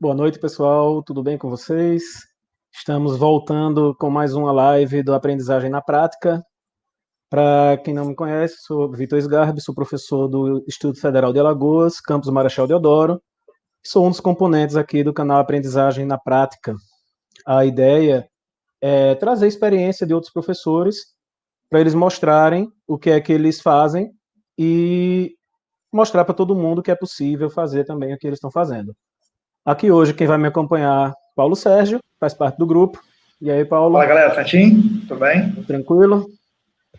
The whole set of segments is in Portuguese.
Boa noite, pessoal. Tudo bem com vocês? Estamos voltando com mais uma live do Aprendizagem na Prática. Para quem não me conhece, sou Vitor Sgarbi, sou professor do Instituto Federal de Alagoas, campus Marechal Deodoro. Sou um dos componentes aqui do canal Aprendizagem na Prática. A ideia é trazer experiência de outros professores para eles mostrarem o que é que eles fazem e mostrar para todo mundo que é possível fazer também o que eles estão fazendo. Aqui hoje quem vai me acompanhar, Paulo Sérgio, faz parte do grupo. E aí, Fala, Paulo? galera, certinho? Tudo bem? Tranquilo?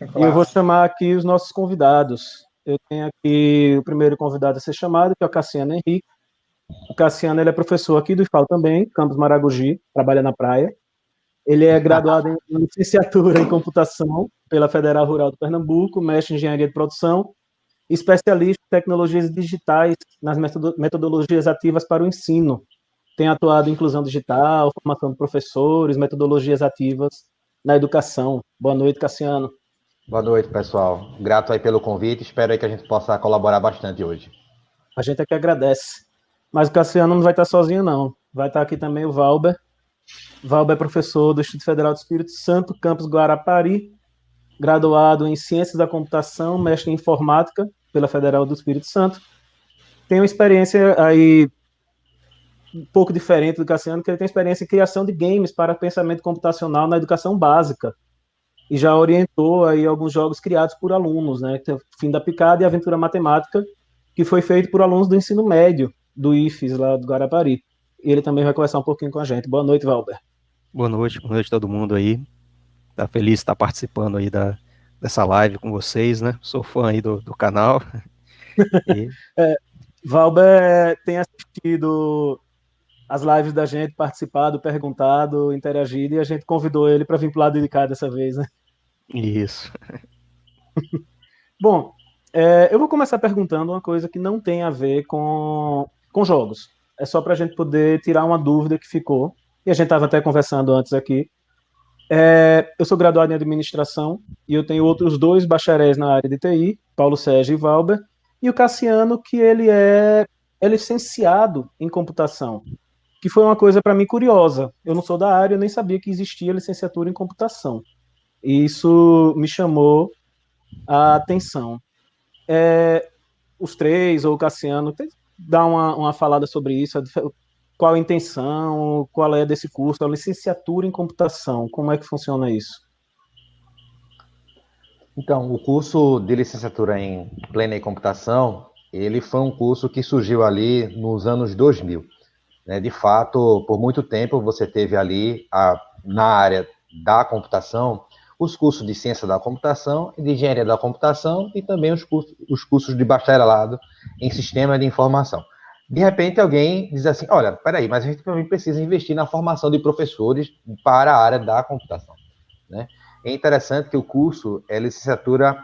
E eu vou Tranquilaço. chamar aqui os nossos convidados. Eu tenho aqui o primeiro convidado a ser chamado, que é o Cassiano Henrique. O Cassiano ele é professor aqui do IFAL também, campus Maragogi, trabalha na praia. Ele é graduado em licenciatura em computação pela Federal Rural de Pernambuco, mestre em engenharia de produção, especialista em tecnologias digitais nas metodologias ativas para o ensino. Tem atuado em inclusão digital, formação de professores, metodologias ativas na educação. Boa noite, Cassiano. Boa noite, pessoal. Grato aí pelo convite. Espero aí que a gente possa colaborar bastante hoje. A gente é que agradece. Mas o Cassiano não vai estar sozinho, não. Vai estar aqui também o Valber. Valber é professor do Instituto Federal do Espírito Santo, campus Guarapari, graduado em Ciências da Computação, mestre em Informática pela Federal do Espírito Santo. Tem uma experiência aí um pouco diferente do Cassiano, que ele tem experiência em criação de games para pensamento computacional na educação básica. E já orientou aí alguns jogos criados por alunos, né? Fim da Picada e Aventura Matemática, que foi feito por alunos do ensino médio do IFES, lá do Guarapari. E ele também vai conversar um pouquinho com a gente. Boa noite, Valber. Boa noite todo mundo aí. Tá feliz de estar participando aí dessa live com vocês, né? Sou fã aí do canal. E... Valber tem assistido as lives da gente, participado, perguntado, interagido, e a gente convidou ele para vir para o lado de cá dessa vez, né? Isso. Bom, eu vou começar perguntando uma coisa que não tem a ver com jogos. É só para a gente poder tirar uma dúvida que ficou, e a gente estava até conversando antes aqui. Eu sou graduado em administração, e eu tenho outros dois bacharéis na área de TI, Paulo Sérgio e Valber, e o Cassiano, que ele é licenciado em computação, que foi uma coisa para mim curiosa. Eu não sou da área, eu nem sabia que existia licenciatura em computação. E isso me chamou a atenção. Os três, ou o Cassiano, dá uma falada sobre isso, qual a intenção, qual é desse curso, a licenciatura em computação, como é que funciona isso? Então, o curso de licenciatura em plena e computação, ele foi um curso que surgiu ali nos anos 2000. Né? De fato, por muito tempo você teve ali, na área da computação, os cursos de ciência da computação e de engenharia da computação e também os cursos de bacharelado em sistema de informação. De repente, alguém diz assim, olha, peraí, mas a gente também precisa investir na formação de professores para a área da computação. Né? É interessante que o curso é licenciatura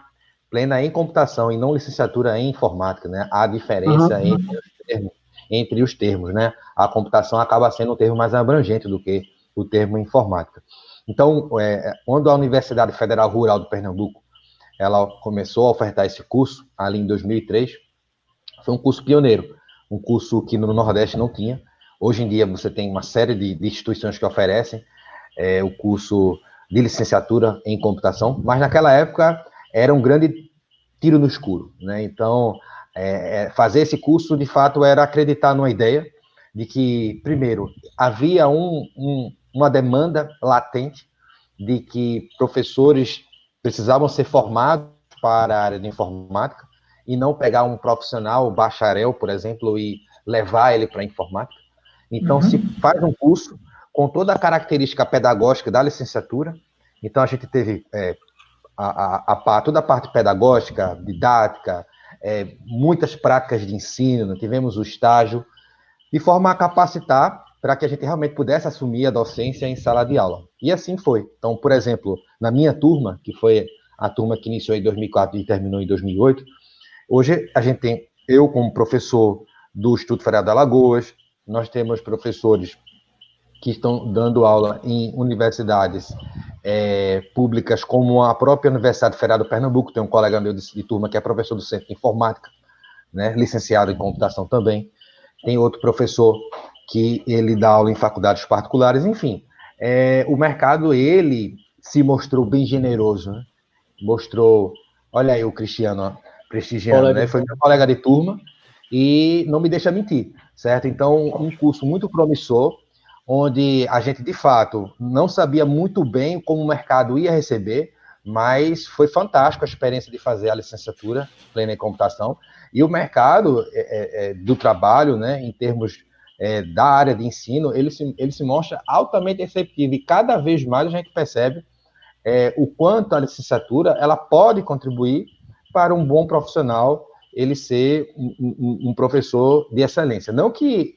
plena em computação e não licenciatura em informática. Né? Há diferença entre os termos. Né? A computação acaba sendo um termo mais abrangente do que o termo informática. Então, quando a Universidade Federal Rural de Pernambuco ela começou a ofertar esse curso, ali em 2003, foi um curso pioneiro, um curso que no Nordeste não tinha. Hoje em dia você tem uma série de instituições que oferecem o curso de licenciatura em computação, mas naquela época era um grande tiro no escuro. Né? Então, fazer esse curso, de fato, era acreditar numa ideia de que, primeiro, havia uma demanda latente de que professores precisavam ser formados para a área de informática e não pegar um profissional bacharel, por exemplo, e levar ele para a informática. Então, se faz um curso com toda a característica pedagógica da licenciatura. Então, a gente teve toda a parte pedagógica, didática, muitas práticas de ensino, tivemos o estágio, de forma a capacitar para que a gente realmente pudesse assumir a docência em sala de aula. E assim foi. Então, por exemplo, na minha turma, que foi a turma que iniciou em 2004 e terminou em 2008, hoje a gente tem, eu como professor do Instituto Federal de Alagoas, nós temos professores que estão dando aula em universidades públicas, como a própria Universidade Federal do Pernambuco, tem um colega meu de turma que é professor do Centro de Informática, né, licenciado em computação também. Tem outro professor que ele dá aula em faculdades particulares, enfim. O mercado, ele se mostrou bem generoso, né? Mostrou, olha aí o Cristiano, ó, prestigiando, Colega. né? Foi meu colega de turma e não me deixa mentir, certo? Então, um curso muito promissor, onde a gente, de fato, não sabia muito bem como o mercado ia receber, mas foi fantástico a experiência de fazer a licenciatura plena em computação. E o mercado do trabalho, né, em termos da área de ensino, ele se mostra altamente receptivo. E cada vez mais a gente percebe o quanto a licenciatura ela pode contribuir para um bom profissional ele ser um professor de excelência. Não que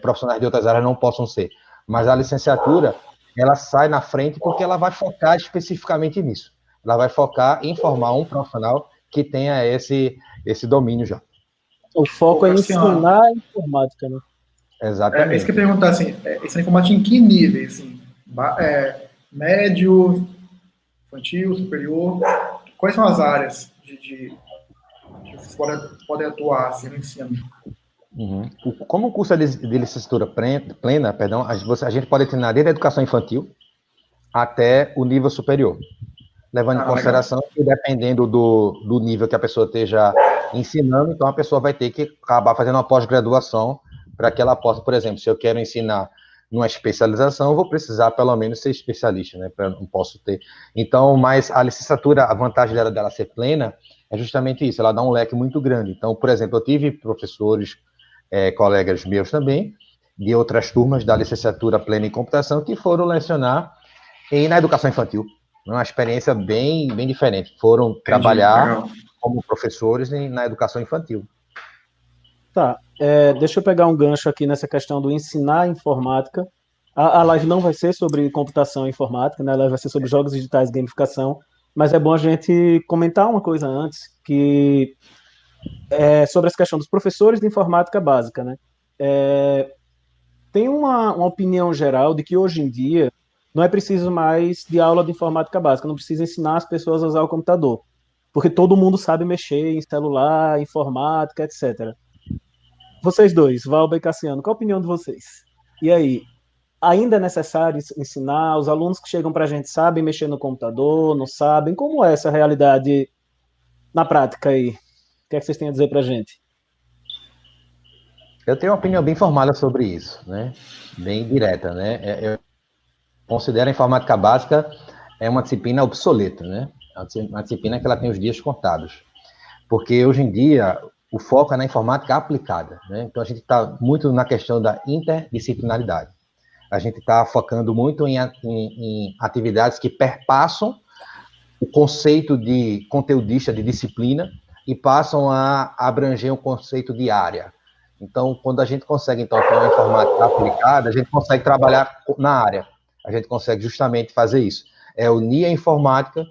profissionais de outras áreas não possam ser, mas a licenciatura ela sai na frente porque ela vai focar especificamente nisso. Ela vai focar em formar um profissional que tenha esse domínio já. O foco é Cassiano, ensinar a informática, né? Exatamente. isso que eu ia perguntar, assim, essa informática em que nível? Assim, médio, infantil, superior? Quais são as áreas que vocês podem atuar assim, no ensino? Uhum. Como o curso é de licenciatura plena, perdão, a gente pode treinar desde a educação infantil até o nível superior, levando em consideração que dependendo do nível que a pessoa esteja ensinando, então a pessoa vai ter que acabar fazendo uma pós-graduação para que ela possa, por exemplo, se eu quero ensinar numa especialização, eu vou precisar pelo menos ser especialista, né? Não posso ter. Então, mas a licenciatura, a vantagem dela ser plena é justamente isso, ela dá um leque muito grande. Então, por exemplo, eu tive professores, colegas meus também, de outras turmas da licenciatura plena em computação, que foram lecionar na educação infantil. Uma experiência bem diferente. Foram trabalhar como professores na educação infantil. Tá, deixa eu pegar um gancho aqui nessa questão do ensinar informática. A live não vai ser sobre computação e informática, né? A live vai ser sobre jogos digitais e gamificação, mas é bom a gente comentar uma coisa antes, que é sobre essa questão dos professores de informática básica, né? Tem uma opinião geral de que hoje em dia não é preciso mais de aula de informática básica, não precisa ensinar as pessoas a usar o computador, porque todo mundo sabe mexer em celular, informática, etc. Vocês dois, Valber e Cassiano, qual a opinião de vocês? E aí, ainda é necessário ensinar? Os alunos que chegam para a gente sabem mexer no computador, não sabem? Como é essa realidade na prática aí? O que é que vocês têm a dizer para a gente? Eu tenho uma opinião bem formada sobre isso, né? Bem direta, né? Eu considero a informática básica uma disciplina obsoleta, né? Uma disciplina que ela tem os dias contados. Porque hoje em dia o foco é na informática aplicada, né? Então a gente está muito na questão da interdisciplinaridade. A gente está focando muito em atividades que perpassam o conceito de conteudista, de disciplina, e passam a abranger um conceito de área. Então, quando a gente consegue então, ter uma informática aplicada, a gente consegue trabalhar na área. A gente consegue justamente fazer isso. Unir a informática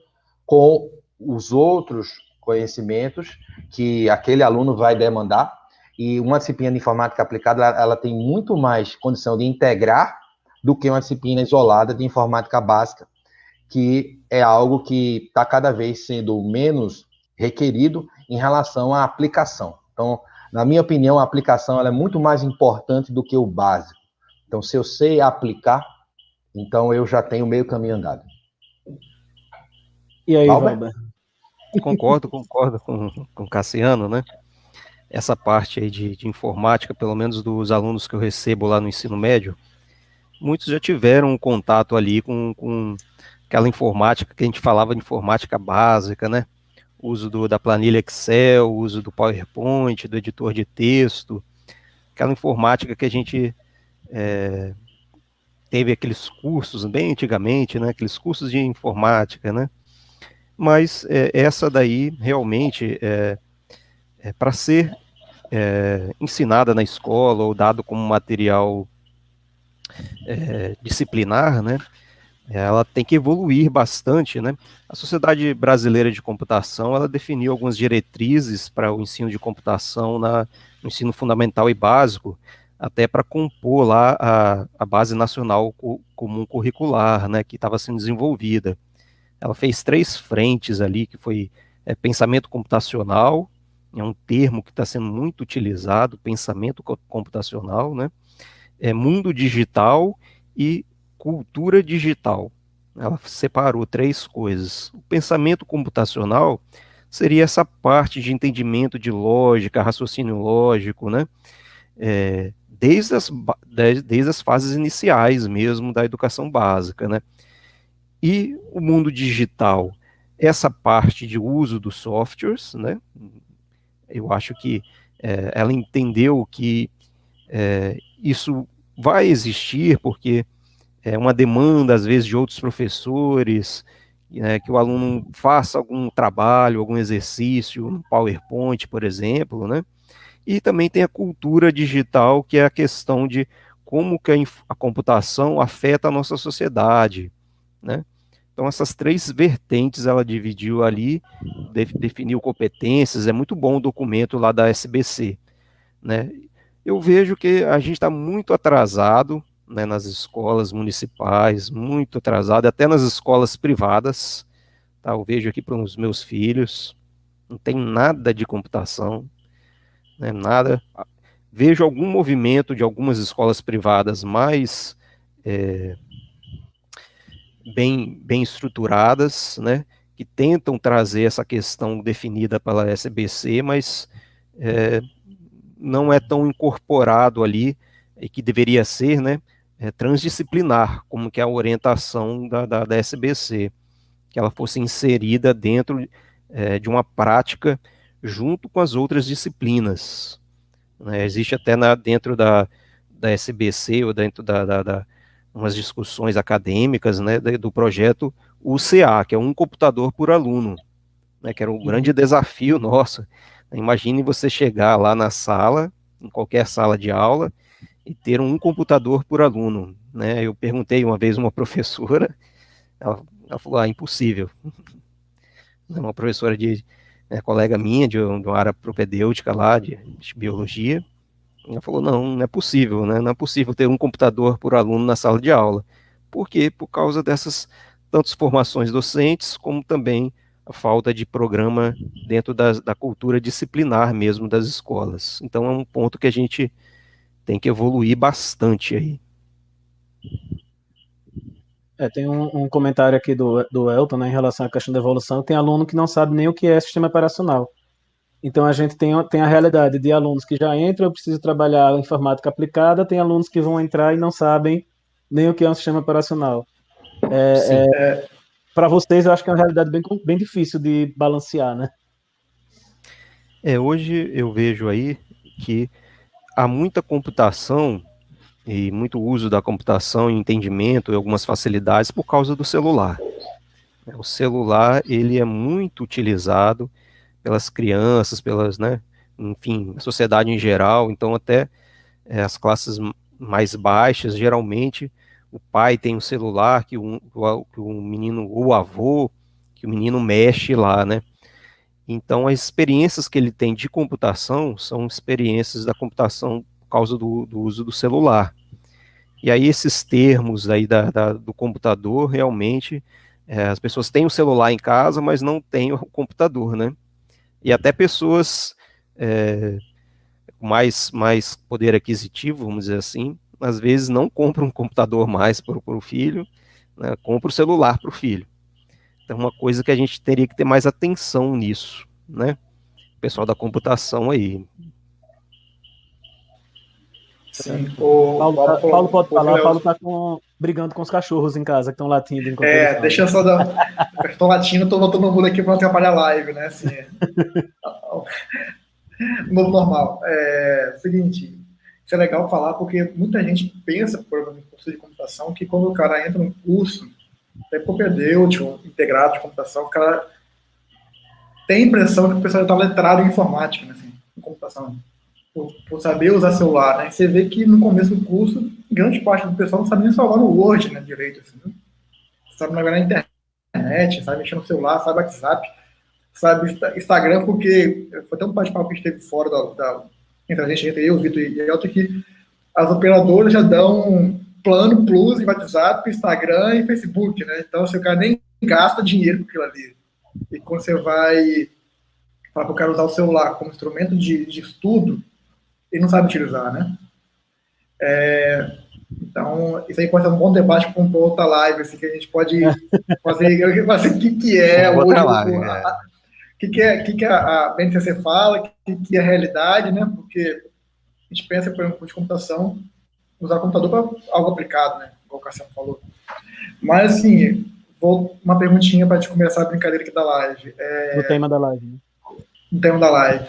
com os outros conhecimentos que aquele aluno vai demandar, e uma disciplina de informática aplicada, ela tem muito mais condição de integrar do que uma disciplina isolada de informática básica, que é algo que está cada vez sendo menos requerido em relação à aplicação. Então, na minha opinião, a aplicação ela é muito mais importante do que o básico. Então, se eu sei aplicar, então eu já tenho meio caminho andado. E aí, Valber? Concordo com o Cassiano, né? Essa parte aí de informática, pelo menos dos alunos que eu recebo lá no ensino médio, muitos já tiveram um contato ali com aquela informática que a gente falava de informática básica, né? Uso da planilha Excel, uso do PowerPoint, do editor de texto, aquela informática que a gente teve aqueles cursos bem antigamente, né? Aqueles cursos de informática, né? Mas essa daí realmente para ser ensinada na escola ou dado como material disciplinar, né? Ela tem que evoluir bastante, né? A Sociedade Brasileira de Computação, ela definiu algumas diretrizes para o ensino de computação no ensino fundamental e básico, até para compor lá a Base Nacional Comum Curricular, né, que estava sendo desenvolvida. Ela fez 3 frentes ali, que foi pensamento computacional, é um termo que está sendo muito utilizado, pensamento computacional, né? mundo digital e cultura digital. Ela separou 3 coisas. O pensamento computacional seria essa parte de entendimento de lógica, raciocínio lógico, né? Desde as fases iniciais mesmo da educação básica, né? E o mundo digital, essa parte de uso dos softwares, né? Eu acho que ela entendeu que isso vai existir porque é uma demanda, às vezes, de outros professores, que o aluno faça algum trabalho, algum exercício no PowerPoint, por exemplo, né? E também tem a cultura digital, que é a questão de como que a computação afeta a nossa sociedade, né? Então, essas 3 vertentes ela dividiu ali, definiu competências, é muito bom o documento lá da SBC, né? Eu vejo que a gente está muito atrasado, né, nas escolas municipais, muito atrasado, até nas escolas privadas, tá? Eu vejo aqui para os meus filhos, não tem nada de computação, né, nada. Vejo algum movimento de algumas escolas privadas mais bem estruturadas, né, que tentam trazer essa questão definida pela SBC, mas não é tão incorporado ali, e que deveria ser, né, transdisciplinar, como que é a orientação da SBC, que ela fosse inserida dentro de uma prática junto com as outras disciplinas, né? Existe até dentro da SBC, ou dentro umas discussões acadêmicas, né, do projeto UCA, que é um computador por aluno, né, que era um grande desafio nosso. Imagine você chegar lá na sala, em qualquer sala de aula, e ter um computador por aluno, né? Eu perguntei uma vez a uma professora, ela falou, impossível. Uma professora colega minha, de uma área propedêutica lá, de biologia, ela falou, não é possível, né? Não é possível ter um computador por aluno na sala de aula. Por quê? Por causa dessas tantas formações docentes, como também a falta de programa dentro da cultura disciplinar mesmo das escolas. Então é um ponto que a gente tem que evoluir bastante aí. Tem um comentário aqui do Elton, né, em relação à questão da evolução. Tem aluno que não sabe nem o que é sistema operacional. Então a gente tem a realidade de alunos que já entram, eu preciso trabalhar informática aplicada, tem alunos que vão entrar e não sabem nem o que é um sistema operacional. Para vocês, eu acho que é uma realidade bem difícil de balancear, né? Hoje eu vejo aí que há muita computação e muito uso da computação e entendimento e algumas facilidades por causa do celular. O celular, ele é muito utilizado pelas crianças, né, enfim, a sociedade em geral. Então até as classes mais baixas, geralmente o pai tem um celular que o menino, ou o avô, que o menino mexe lá, né? Então as experiências que ele tem de computação são experiências da computação por causa do uso do celular. E aí esses termos aí do computador, realmente, as pessoas têm o celular em casa, mas não têm o computador, né? E até pessoas com mais poder aquisitivo, vamos dizer assim, às vezes não compram um computador mais para o filho, né? Compra o celular para o filho. Então, uma coisa que a gente teria que ter mais atenção nisso, né? O pessoal da computação aí. Sim, o Paulo pode falar, Paulo está brigando com os cachorros em casa, que estão latindo enquanto deixa eu só dar. Estou latindo, estou botando o mundo aqui para não atrapalhar a live, né? Assim, novo normal. Seguinte, isso é legal falar porque muita gente pensa, por exemplo, em curso de computação, que quando o cara entra num curso, até propedêutico, integrado de computação, o cara tem a impressão que o pessoal está letrado em informática, né, assim, em computação, por saber usar celular, né? E você vê que no começo do curso, grande parte do pessoal não sabe nem salvar no Word, né, direito, assim, né? Sabe navegar na internet, sabe mexer no celular, sabe WhatsApp, sabe Instagram, porque foi até um bate-papo que a gente teve fora entre a gente, entre eu, Vitor e Elton, que as operadoras já dão plano plus em WhatsApp, Instagram e Facebook, né? Então, o cara nem gasta dinheiro com aquilo ali. E quando você vai falar para o cara usar o celular como instrumento de estudo, ele não sabe utilizar, né? Então, isso aí pode ser um bom debate para uma outra live, assim, que a gente pode fazer o que é hoje, Outra live, que a BNCC fala, que é a realidade, né? Porque a gente pensa, por exemplo, de computação, usar o computador para algo aplicado, né? Igual o Cassiano falou. Mas, assim, uma perguntinha para te começar a brincadeira aqui da live. No tema da live, né? No tema da live.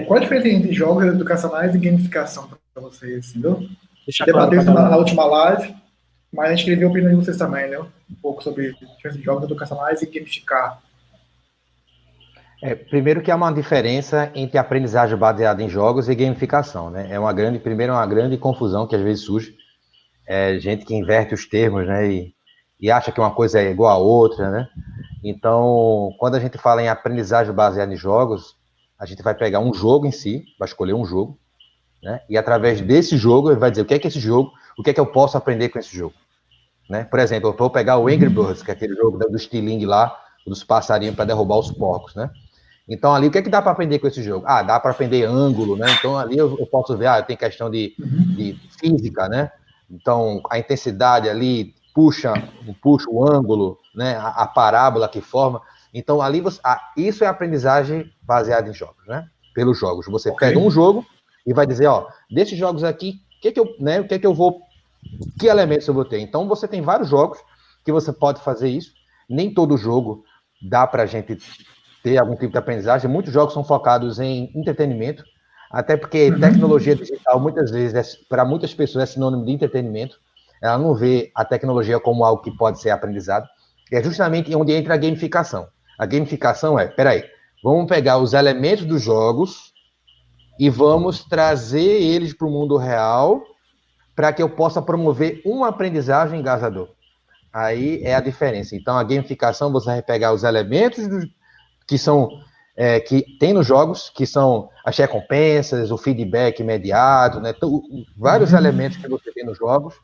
Qual a diferença entre jogos educacionais e gamificação para vocês, entendeu? Deixa claro Debateu pra isso na galera. última live, mas a gente queria ver a opinião de vocês também, né? Um pouco sobre a diferença de jogos educacionais e gamificar. Primeiro que há uma diferença entre aprendizagem baseada em jogos e gamificação, né? Primeiro, é uma grande confusão que às vezes surge. Gente que inverte os termos, né? E acha que uma coisa é igual a outra, né? Então, quando a gente fala em aprendizagem baseada em jogos, a gente vai pegar um jogo em si, vai escolher um jogo, né? E através desse jogo, ele vai dizer o que é esse jogo, o que é que eu posso aprender com esse jogo, né? Por exemplo, eu vou pegar o Angry Birds, que é aquele jogo do estilingue lá, dos passarinhos para derrubar os porcos, né? Então, ali, o que é que dá para aprender com esse jogo? Dá para aprender ângulo, né? Então, ali eu posso ver, tem questão de física, né? Então, a intensidade ali puxa o ângulo, né? A parábola que forma. Então, ali, isso é aprendizagem baseada em jogos, né? Pelos jogos. Você pega um jogo e vai dizer, desses jogos aqui, que elementos eu vou ter? Então, você tem vários jogos que você pode fazer isso. Nem todo jogo dá para a gente ter algum tipo de aprendizagem. Muitos jogos são focados em entretenimento, até porque tecnologia digital, muitas vezes, para muitas pessoas, é sinônimo de entretenimento. Ela não vê a tecnologia como algo que pode ser aprendizado. E é justamente onde entra a gamificação. A gamificação vamos pegar os elementos dos jogos e vamos trazer eles para o mundo real para que eu possa promover uma aprendizagem engajador. Aí é a diferença. Então, a gamificação, você vai pegar os elementos que tem nos jogos, que são as recompensas, o feedback imediato, né? Vários elementos que você tem nos jogos,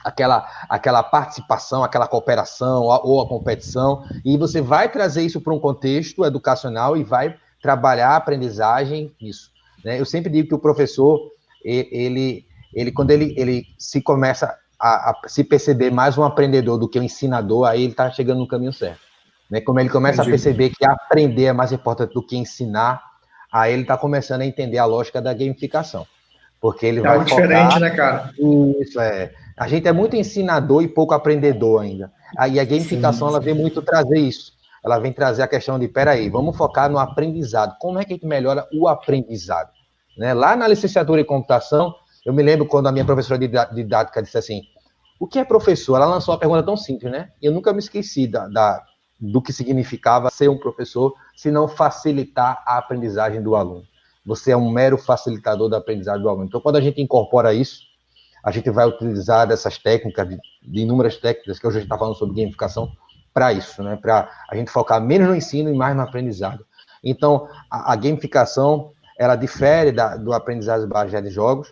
aquela participação, aquela cooperação ou a competição, e você vai trazer isso para um contexto educacional e vai trabalhar a aprendizagem nisso, né? Eu sempre digo que o professor, quando ele se começa a se perceber mais um aprendedor do que um ensinador, aí ele está chegando no caminho certo. Né? Como ele começa a perceber que aprender é mais importante do que ensinar, aí ele está começando a entender a lógica da gamificação. Porque ele vai focar... diferente, né, cara? Isso, A gente é muito ensinador e pouco aprendedor ainda. Aí a gamificação, ela vem muito trazer isso. Ela vem trazer a questão de, vamos focar no aprendizado. Como é que a gente melhora o aprendizado? Né? Lá na licenciatura em computação, eu me lembro quando a minha professora de didática disse assim, o que é professor? Ela lançou uma pergunta tão simples, né? E eu nunca me esqueci do que significava ser um professor, se não facilitar a aprendizagem do aluno. Você é um mero facilitador da aprendizagem do aluno. Então, quando a gente incorpora isso, a gente vai utilizar dessas técnicas, de inúmeras técnicas, que hoje a gente está falando sobre gamificação, para isso, né? Para a gente focar menos no ensino e mais no aprendizado. Então, a gamificação, ela difere do aprendizado baseado em jogos,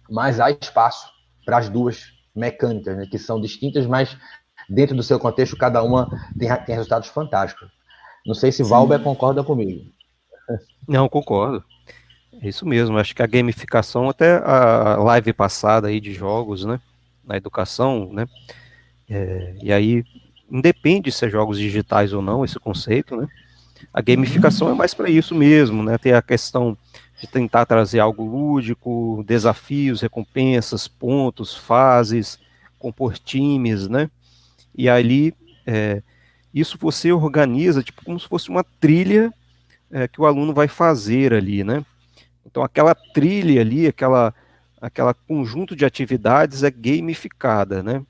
mas há espaço para as duas mecânicas, né? Que são distintas, mas dentro do seu contexto, cada uma tem resultados fantásticos. Não sei se Valber concorda comigo. Não, concordo. É isso mesmo. Acho que a gamificação, até a live passada aí de jogos, né, na educação, né, e aí independe se é jogos digitais ou não, esse conceito, né, a gamificação é mais para isso mesmo, né, ter a questão de tentar trazer algo lúdico, desafios, recompensas, pontos, fases, compor times, né, e ali isso você organiza tipo como se fosse uma trilha que o aluno vai fazer ali, né? Então aquela trilha ali, aquela conjunto de atividades é gamificada, né?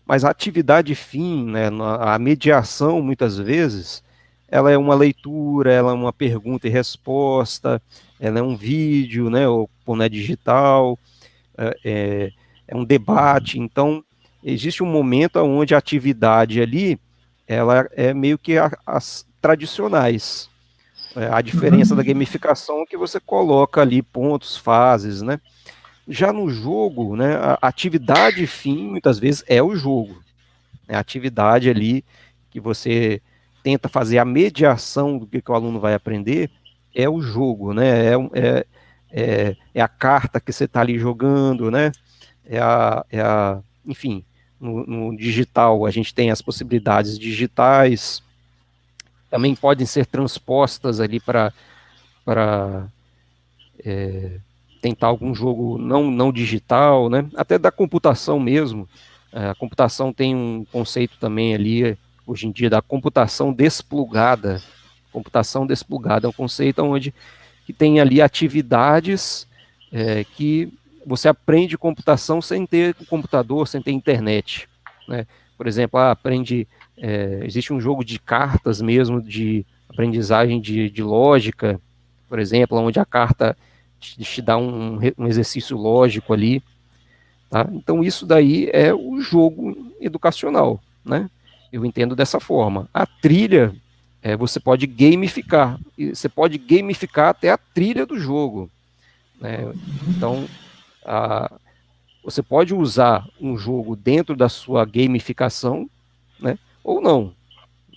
Mas a atividade fim, né, a mediação muitas vezes, ela é uma leitura, ela é uma pergunta e resposta, ela é um vídeo, né, ou né, digital, é um debate. Então existe um momento onde a atividade ali, ela é meio que as tradicionais. A diferença da gamificação é que você coloca ali pontos, fases, né? Já no jogo, né, a atividade fim, muitas vezes, é o jogo. É a atividade ali que você tenta fazer a mediação do que o aluno vai aprender, é o jogo, né? é a carta que você está ali jogando, né? Enfim, no digital a gente tem as possibilidades digitais, também podem ser transpostas ali para tentar algum jogo não digital, né? Até da computação mesmo. A computação tem um conceito também ali, hoje em dia, da computação desplugada. Computação desplugada é um conceito onde que tem ali atividades que você aprende computação sem ter computador, sem ter internet, né? Por exemplo, existe um jogo de cartas mesmo, de aprendizagem de lógica, por exemplo, onde a carta te dá um exercício lógico ali, tá? Então isso daí é o jogo educacional, né? Eu entendo dessa forma. A trilha, você pode gamificar, você pode gamificar até a trilha do jogo, né? Então, você pode usar um jogo dentro da sua gamificação, né? Ou não,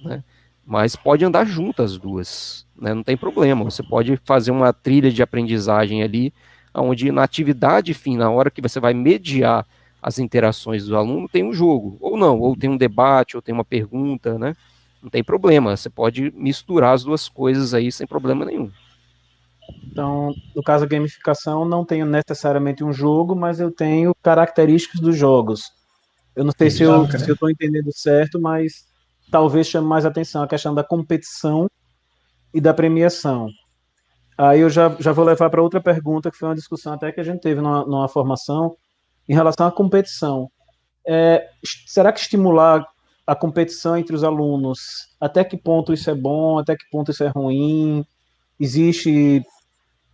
né? Mas pode andar juntas as duas, né? Não tem problema. Você pode fazer uma trilha de aprendizagem ali, onde na atividade fim, na hora que você vai mediar as interações do aluno, tem um jogo, ou não, ou tem um debate, ou tem uma pergunta, né? Não tem problema. Você pode misturar as duas coisas aí sem problema nenhum. Então, no caso da gamificação, não tenho necessariamente um jogo, mas eu tenho características dos jogos. Eu não sei se eu Dinâmica, né? estou entendendo certo, mas talvez chame mais atenção a questão da competição e da premiação. Aí eu já vou levar para outra pergunta, que foi uma discussão até que a gente teve numa formação, em relação à competição. Será que estimular a competição entre os alunos, até que ponto isso é bom, até que ponto isso é ruim? Existe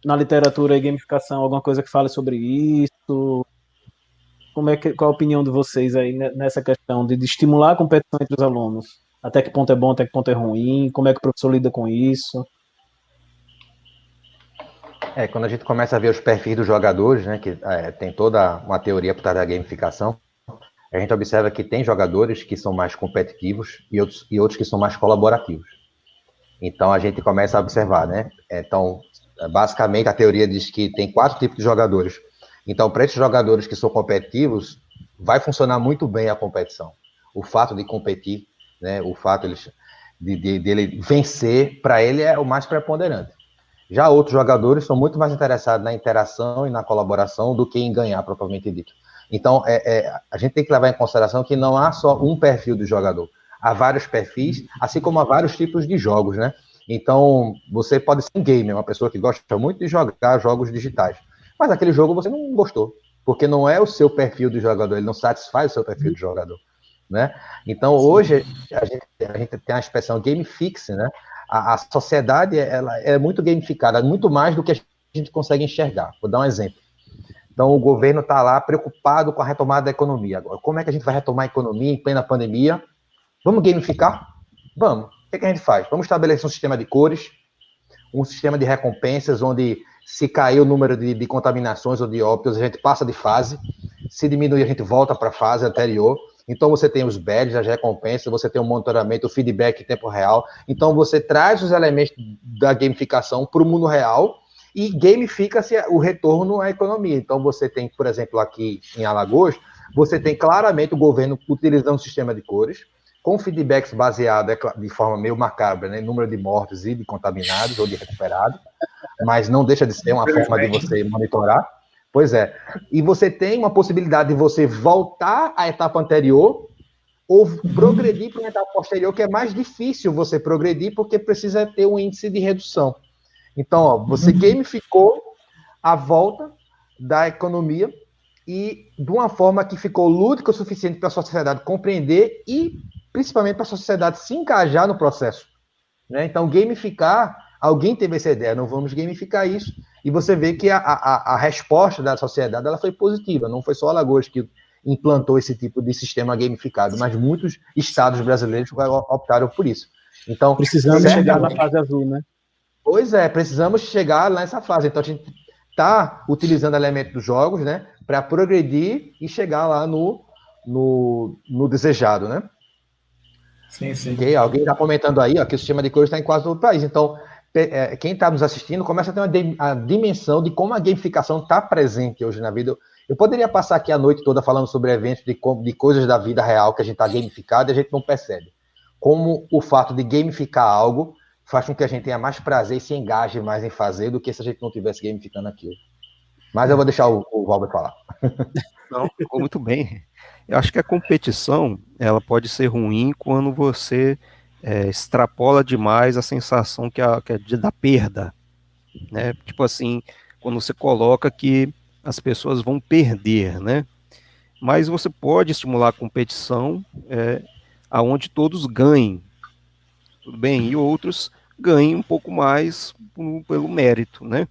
na literatura e gamificação alguma coisa que fale sobre isso? Qual a opinião de vocês aí nessa questão de estimular a competição entre os alunos? Até que ponto é bom, até que ponto é ruim? Como é que o professor lida com isso? Quando a gente começa a ver os perfis dos jogadores, né, que tem toda uma teoria por trás da gamificação, a gente observa que tem jogadores que são mais competitivos e outros que são mais colaborativos. Então a gente começa a observar, né? Então, basicamente a teoria diz que tem 4 tipos de jogadores. Então, para esses jogadores que são competitivos, vai funcionar muito bem a competição. O fato de competir, né? O fato dele vencer, para ele é o mais preponderante. Já outros jogadores são muito mais interessados na interação e na colaboração do que em ganhar, propriamente dito. Então, a gente tem que levar em consideração que não há só um perfil do jogador. Há vários perfis, assim como há vários tipos de jogos, né? Então, você pode ser um gamer, uma pessoa que gosta muito de jogar jogos digitais, mas aquele jogo você não gostou, porque não é o seu perfil de jogador, ele não satisfaz o seu perfil de jogador, né? Então, hoje, a gente tem a expressão game fix, né? A sociedade ela é muito gamificada, muito mais do que a gente consegue enxergar. Vou dar um exemplo. Então, o governo está lá preocupado com a retomada da economia. Agora, como é que a gente vai retomar a economia em plena pandemia? Vamos gamificar? Vamos. O que a gente faz? Vamos estabelecer um sistema de cores, um sistema de recompensas, onde se cair o número de contaminações ou de óbitos, a gente passa de fase. Se diminuir, a gente volta para a fase anterior. Então, você tem os badges, as recompensas, você tem o monitoramento, o feedback em tempo real. Então, você traz os elementos da gamificação para o mundo real e gamifica-se o retorno à economia. Então, você tem, por exemplo, aqui em Alagoas, você tem claramente o governo utilizando o sistema de cores, com feedbacks baseados de forma meio macabra, né, número de mortos e de contaminados ou de recuperados, mas não deixa de ser uma forma de você monitorar. Pois é. E você tem uma possibilidade de você voltar à etapa anterior ou progredir para uma etapa posterior, que é mais difícil você progredir porque precisa ter um índice de redução. Então, ó, você gamificou a volta da economia e de uma forma que ficou lúdica o suficiente para a sociedade compreender e principalmente para a sociedade se engajar no processo, né? Então, gamificar, alguém teve essa ideia, não vamos gamificar isso, e você vê que a resposta da sociedade ela foi positiva, não foi só Alagoas que implantou esse tipo de sistema gamificado, mas muitos estados brasileiros optaram por isso. Então, precisamos chegar na fase azul, né? Pois é, precisamos chegar nessa fase. Então, a gente está utilizando elementos dos jogos, né, para progredir e chegar lá no desejado, né? Sim, sim. Okay? Alguém está comentando aí ó, que o sistema de cores está em quase todo o país. Então, quem está nos assistindo começa a ter a dimensão de como a gamificação está presente hoje na vida. Eu poderia passar aqui a noite toda falando sobre eventos de coisas da vida real que a gente está gamificado e a gente não percebe. Como o fato de gamificar algo faz com que a gente tenha mais prazer e se engaje mais em fazer do que se a gente não tivesse gamificando aquilo. Mas eu vou deixar o Valber falar. Não, ficou muito bem. Eu acho que a competição, ela pode ser ruim quando você extrapola demais a sensação que é da perda, né? Tipo assim, quando você coloca que as pessoas vão perder, né? Mas você pode estimular a competição aonde todos ganhem, tudo bem? E outros ganhem um pouco mais pelo mérito, né?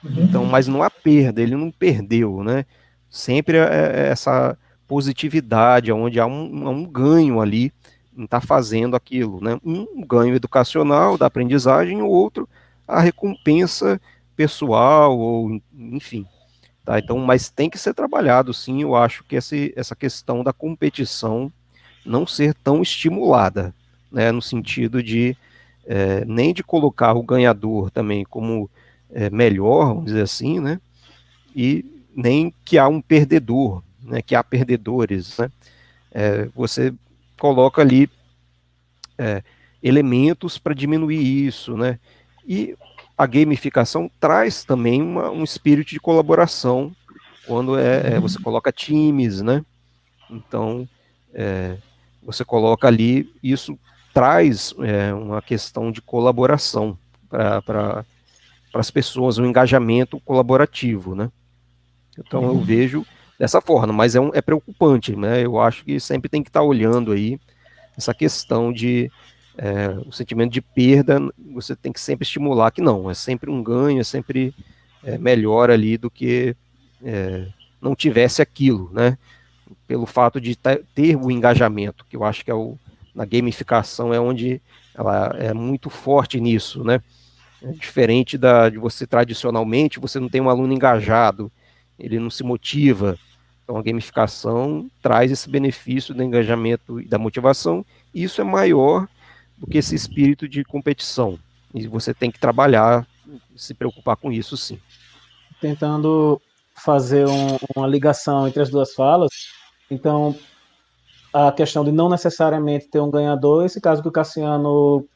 Então, mas não há perda, ele não perdeu, né? Sempre essa positividade, onde há um ganho ali em estar fazendo aquilo, né? Um ganho educacional da aprendizagem, o outro a recompensa pessoal, ou enfim. Tá? Então, mas tem que ser trabalhado, sim. Eu acho que essa questão da competição não ser tão estimulada, né? No sentido de nem de colocar o ganhador também como melhor, vamos dizer assim, né? E nem que há um perdedor, né? Que há perdedores, né? Você coloca ali elementos para diminuir isso, né? E a gamificação traz também um espírito de colaboração quando você coloca times, né? Então, você coloca ali, isso traz uma questão de colaboração para as pessoas, um engajamento colaborativo, né? Então eu vejo dessa forma, mas é preocupante, né? Eu acho que sempre tem que estar olhando aí essa questão de o sentimento de perda, você tem que sempre estimular que não, é sempre um ganho, é sempre melhor ali do que não tivesse aquilo, né? Pelo fato de ter o engajamento, que eu acho que na gamificação é onde ela é muito forte nisso, né? É diferente de você tradicionalmente, você não tem um aluno engajado, ele não se motiva. Então a gamificação traz esse benefício do engajamento e da motivação, e isso é maior do que esse espírito de competição. E você tem que trabalhar, se preocupar com isso, sim. Tentando fazer uma ligação entre as duas falas, então a questão de não necessariamente ter um ganhador, esse caso que o Cassiano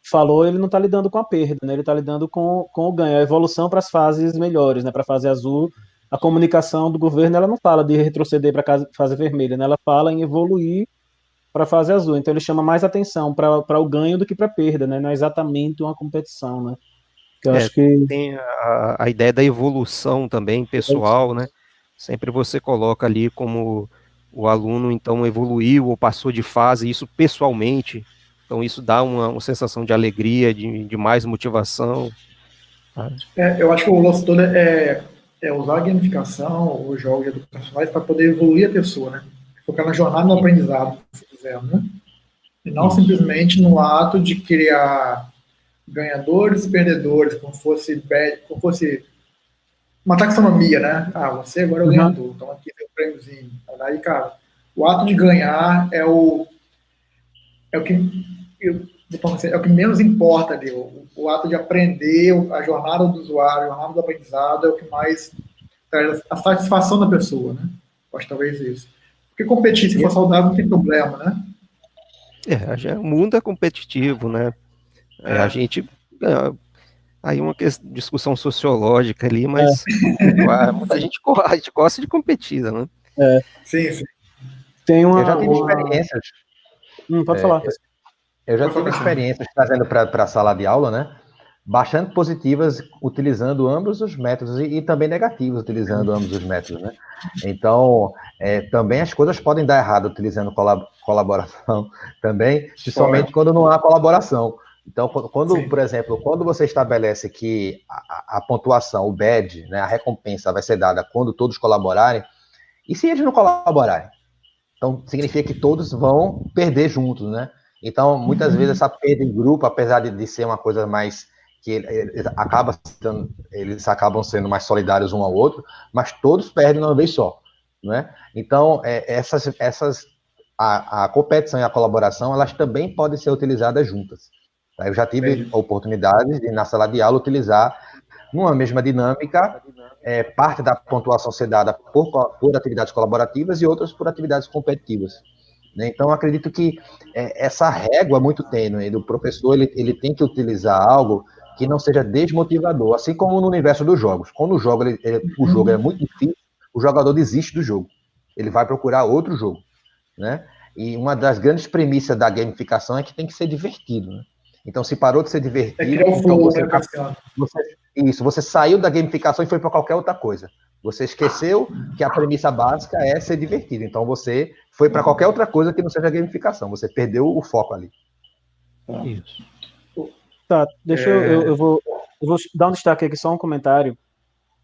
falou, ele não está lidando com a perda, né? Ele está lidando com o ganho, a evolução para as fases melhores, né? Para a fase azul, a comunicação do governo ela não fala de retroceder para a fase vermelha, né? Ela fala em evoluir para a fase azul. Então ele chama mais atenção para o ganho do que para a perda, né? Não é exatamente uma competição, né? Que eu acho que tem a ideia da evolução também pessoal, né? Sempre você coloca ali como o aluno então evoluiu ou passou de fase, isso pessoalmente. Então isso dá uma sensação de alegria, de mais motivação. Tá? Eu acho que o lance todo é usar a gamificação, os jogos educacionais, para poder evoluir a pessoa, né? Focar na jornada do aprendizado, se quiser, né? E não simplesmente no ato de criar ganhadores e perdedores, como fosse uma taxonomia, né? Ah, você agora é o ganhador, então aqui tem o prêmiozinho. Aí, cara, o ato de ganhar é o que é o que menos importa ali. O ato de aprender, a jornada do usuário, a jornada do aprendizado é o que mais traz a satisfação da pessoa, né? Acho que talvez isso. Porque competir, se for saudável, não tem problema, né? O mundo é competitivo, né? A gente aí uma discussão sociológica ali, mas muita gente gosta de competir, né? Sim, sim. Tem Eu já tive experiências. Pode falar. Eu já tive experiências trazendo para a sala de aula, né? Bastante positivas, utilizando ambos os métodos, e também negativas, utilizando ambos os métodos, né? Então, também as coisas podem dar errado utilizando colaboração também, principalmente quando não há colaboração. Então, quando, por exemplo, quando você estabelece que a pontuação, o badge, né, a recompensa vai ser dada quando todos colaborarem, e se eles não colaborarem? Então, significa que todos vão perder juntos, né? Então, muitas vezes essa perda em grupo, apesar de ser uma coisa mais que eles acabam sendo mais solidários um ao outro, mas todos perdem de uma vez só, né? Então, a competição e a colaboração, elas também podem ser utilizadas juntas, Eu já tive a oportunidade de, na sala de aula, utilizar, numa mesma dinâmica, parte da pontuação ser dada por atividades colaborativas e outras por atividades competitivas. Né? Então, eu acredito que essa régua muito tênue do professor, ele tem que utilizar algo que não seja desmotivador, assim como no universo dos jogos. Quando o jogo é muito difícil, o jogador desiste do jogo. Ele vai procurar outro jogo, né? E uma das grandes premissas da gamificação é que tem que ser divertido, né? Então, se parou de ser divertido, então você saiu da gamificação e foi para qualquer outra coisa. Você esqueceu que a premissa básica é ser divertido. Então, você foi para qualquer outra coisa que não seja gamificação. Você perdeu o foco ali. Isso. Tá, deixa eu vou dar um destaque aqui, só um comentário,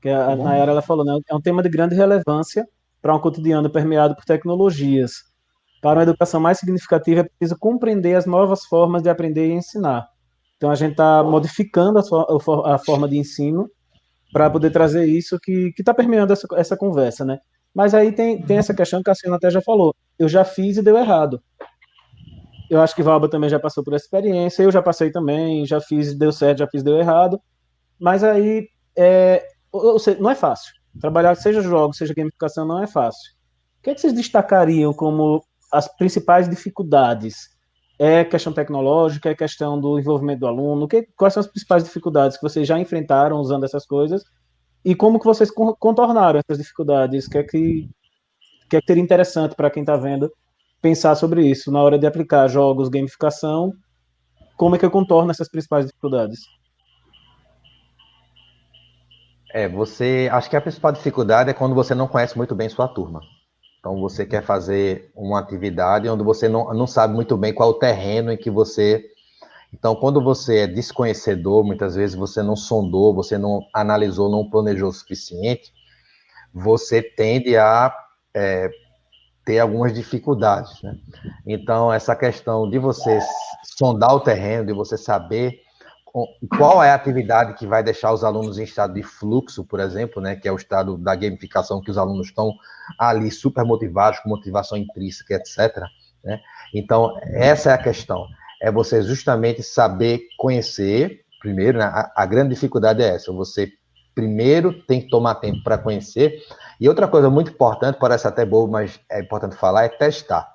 que a Nayara ela falou, né? É um tema de grande relevância para um cotidiano permeado por tecnologias. Para uma educação mais significativa, é preciso compreender as novas formas de aprender e ensinar. Então, a gente está modificando a forma de ensino para poder trazer isso que está permeando essa conversa, né? Mas aí tem essa questão que a Cassiano até já falou. Eu já fiz e deu errado. Eu acho que Valba também já passou por essa experiência, eu já passei também, já fiz, deu certo, já fiz, deu errado. Mas aí, não é fácil. Trabalhar, seja jogos, seja gamificação, não é fácil. O que é que vocês destacariam como as principais dificuldades? É questão tecnológica, é questão do envolvimento do aluno? Quais são as principais dificuldades que vocês já enfrentaram usando essas coisas? E como que vocês contornaram essas dificuldades? O que é que seria interessante para quem está vendo pensar sobre isso na hora de aplicar jogos, gamificação? Como é que eu contorno essas principais dificuldades? Acho que a principal dificuldade é quando você não conhece muito bem sua turma. Então, você quer fazer uma atividade onde você não sabe muito bem qual é o terreno em que você... Então, quando você é desconhecedor, muitas vezes você não sondou, você não analisou, não planejou o suficiente, você tende a ter algumas dificuldades, né? Então, essa questão de você sondar o terreno, de você saber qual é a atividade que vai deixar os alunos em estado de fluxo, por exemplo, né, que é o estado da gamificação, que os alunos estão ali super motivados, com motivação intrínseca, etc. Né? Então, essa é a questão. É você justamente saber conhecer, primeiro, né, a grande dificuldade é essa, você primeiro tem que tomar tempo para conhecer. E outra coisa muito importante, parece até bobo, mas é importante falar, é testar.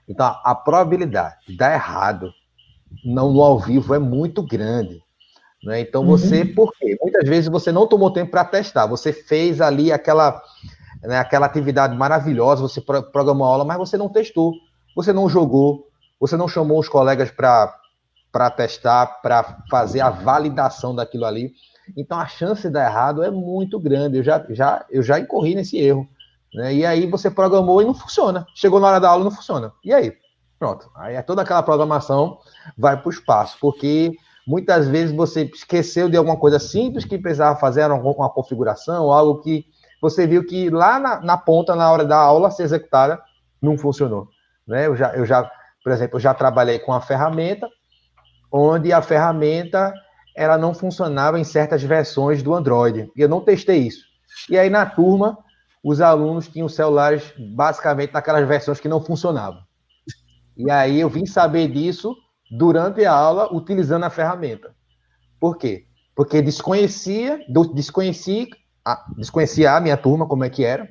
Então, a probabilidade de dar errado no ao vivo é muito grande. Né? Então, por quê? Muitas vezes você não tomou tempo para testar, você fez ali aquela atividade maravilhosa, você programou a aula, mas você não testou, você não jogou, você não chamou os colegas para testar, para fazer a validação daquilo ali. Então, a chance de dar errado é muito grande. Eu já incorri nesse erro. Né? E aí você programou e não funciona. Chegou na hora da aula e não funciona. E aí? Pronto. Aí toda aquela programação vai para o espaço, porque muitas vezes você esqueceu de alguma coisa simples que precisava fazer, uma configuração, algo que você viu que lá na ponta, na hora da aula ser executada, não funcionou. Né? Por exemplo, eu já trabalhei com uma ferramenta onde a ferramenta ela não funcionava em certas versões do Android. E eu não testei isso. E aí, na turma, os alunos tinham celulares basicamente naquelas versões que não funcionavam. E aí eu vim saber disso durante a aula, utilizando a ferramenta. Por quê? Porque desconhecia a minha turma, como é que era.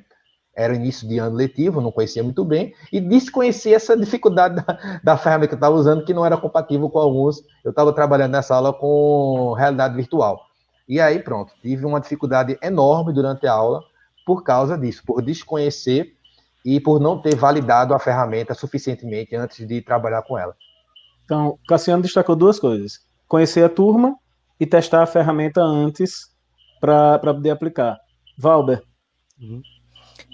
Era o início de ano letivo, não conhecia muito bem, e desconhecia essa dificuldade da ferramenta que eu estava usando, que não era compatível com alguns. Eu estava trabalhando nessa aula com realidade virtual. E aí, pronto, tive uma dificuldade enorme durante a aula por causa disso, por desconhecer e por não ter validado a ferramenta suficientemente antes de trabalhar com ela. Então, Cassiano destacou duas coisas: conhecer a turma e testar a ferramenta antes para poder aplicar. Valber,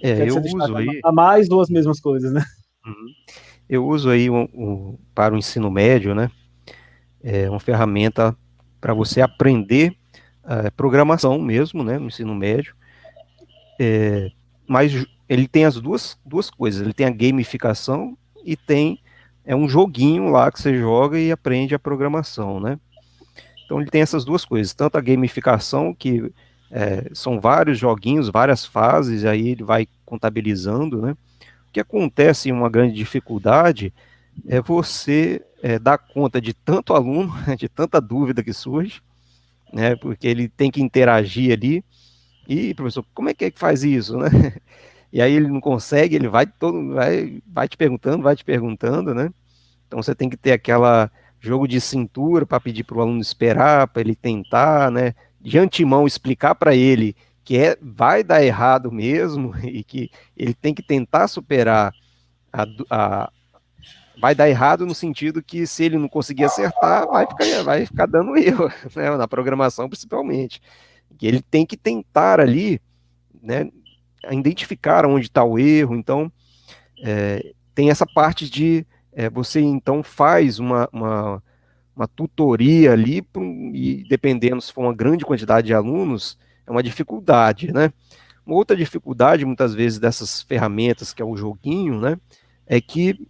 eu uso aí... A mais ou as mesmas coisas, né? Eu uso aí para o ensino médio, né? Uma ferramenta para você aprender programação mesmo, né? No ensino médio. Mas ele tem as duas coisas. Ele tem a gamificação e tem um joguinho lá que você joga e aprende a programação, né? Então ele tem essas duas coisas. Tanto a gamificação, que são vários joguinhos, várias fases, aí ele vai contabilizando, né? O que acontece, uma grande dificuldade, é você dar conta de tanto aluno, de tanta dúvida que surge, né, porque ele tem que interagir ali, e, professor, como é que faz isso, né? E aí ele não consegue, ele vai te perguntando, né? Então você tem que ter aquela jogo de cintura para pedir para o aluno esperar, para ele tentar, né? De antemão explicar para ele que vai dar errado mesmo e que ele tem que tentar superar vai dar errado no sentido que se ele não conseguir acertar, vai ficar dando erro, né? Na programação principalmente. Que ele tem que tentar ali, né? Identificar onde está o erro. Então, tem essa parte de você então faz uma tutoria ali, e dependendo se for uma grande quantidade de alunos, é uma dificuldade, né? Uma outra dificuldade, muitas vezes, dessas ferramentas, que é o joguinho, né? É que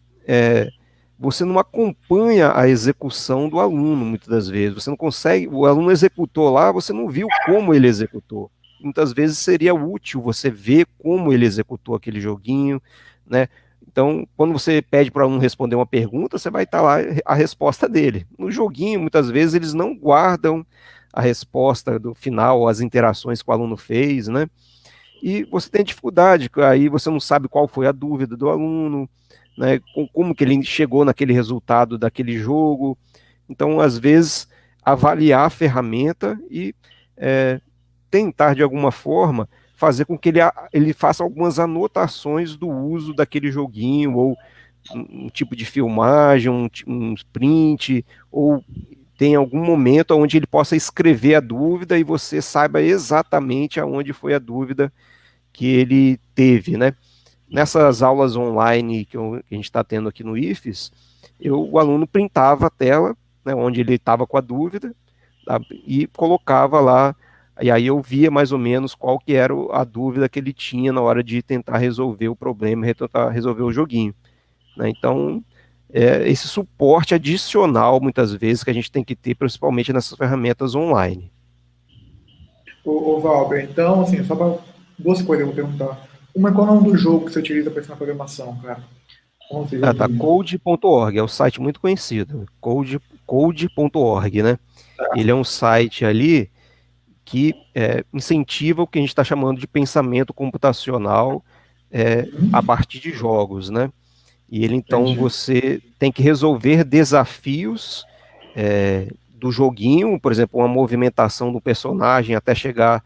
você não acompanha a execução do aluno, muitas das vezes. Você não consegue, o aluno executou lá, você não viu como ele executou. Muitas vezes seria útil você ver como ele executou aquele joguinho, né? Então, quando você pede para o aluno responder uma pergunta, você vai estar lá a resposta dele. No joguinho, muitas vezes, eles não guardam a resposta do final, as interações que o aluno fez, né? E você tem dificuldade, aí você não sabe qual foi a dúvida do aluno, né? Como que ele chegou naquele resultado daquele jogo. Então, às vezes, avaliar a ferramenta e tentar, de alguma forma, fazer com que ele faça algumas anotações do uso daquele joguinho, ou um tipo de filmagem, um print, ou tem algum momento onde ele possa escrever a dúvida e você saiba exatamente aonde foi a dúvida que ele teve, né? Nessas aulas online que a gente está tendo aqui no IFES, o aluno printava a tela, né, onde ele estava com a dúvida, tá, e colocava lá, e aí eu via mais ou menos qual que era a dúvida que ele tinha na hora de tentar resolver o problema, tentar resolver o joguinho, né? Então, esse suporte adicional, muitas vezes, que a gente tem que ter, principalmente nessas ferramentas online. Ô Valber, então, assim, só para duas coisas eu vou perguntar. Uma é qual é o nome do jogo que você utiliza para ensinar programação, cara? Tá, code.org, é um site muito conhecido, code.org, né? Ele é um site ali que incentiva o que a gente está chamando de pensamento computacional a partir de jogos, né? E ele, então, Entendi. você tem que resolver desafios do joguinho, por exemplo, uma movimentação do personagem até chegar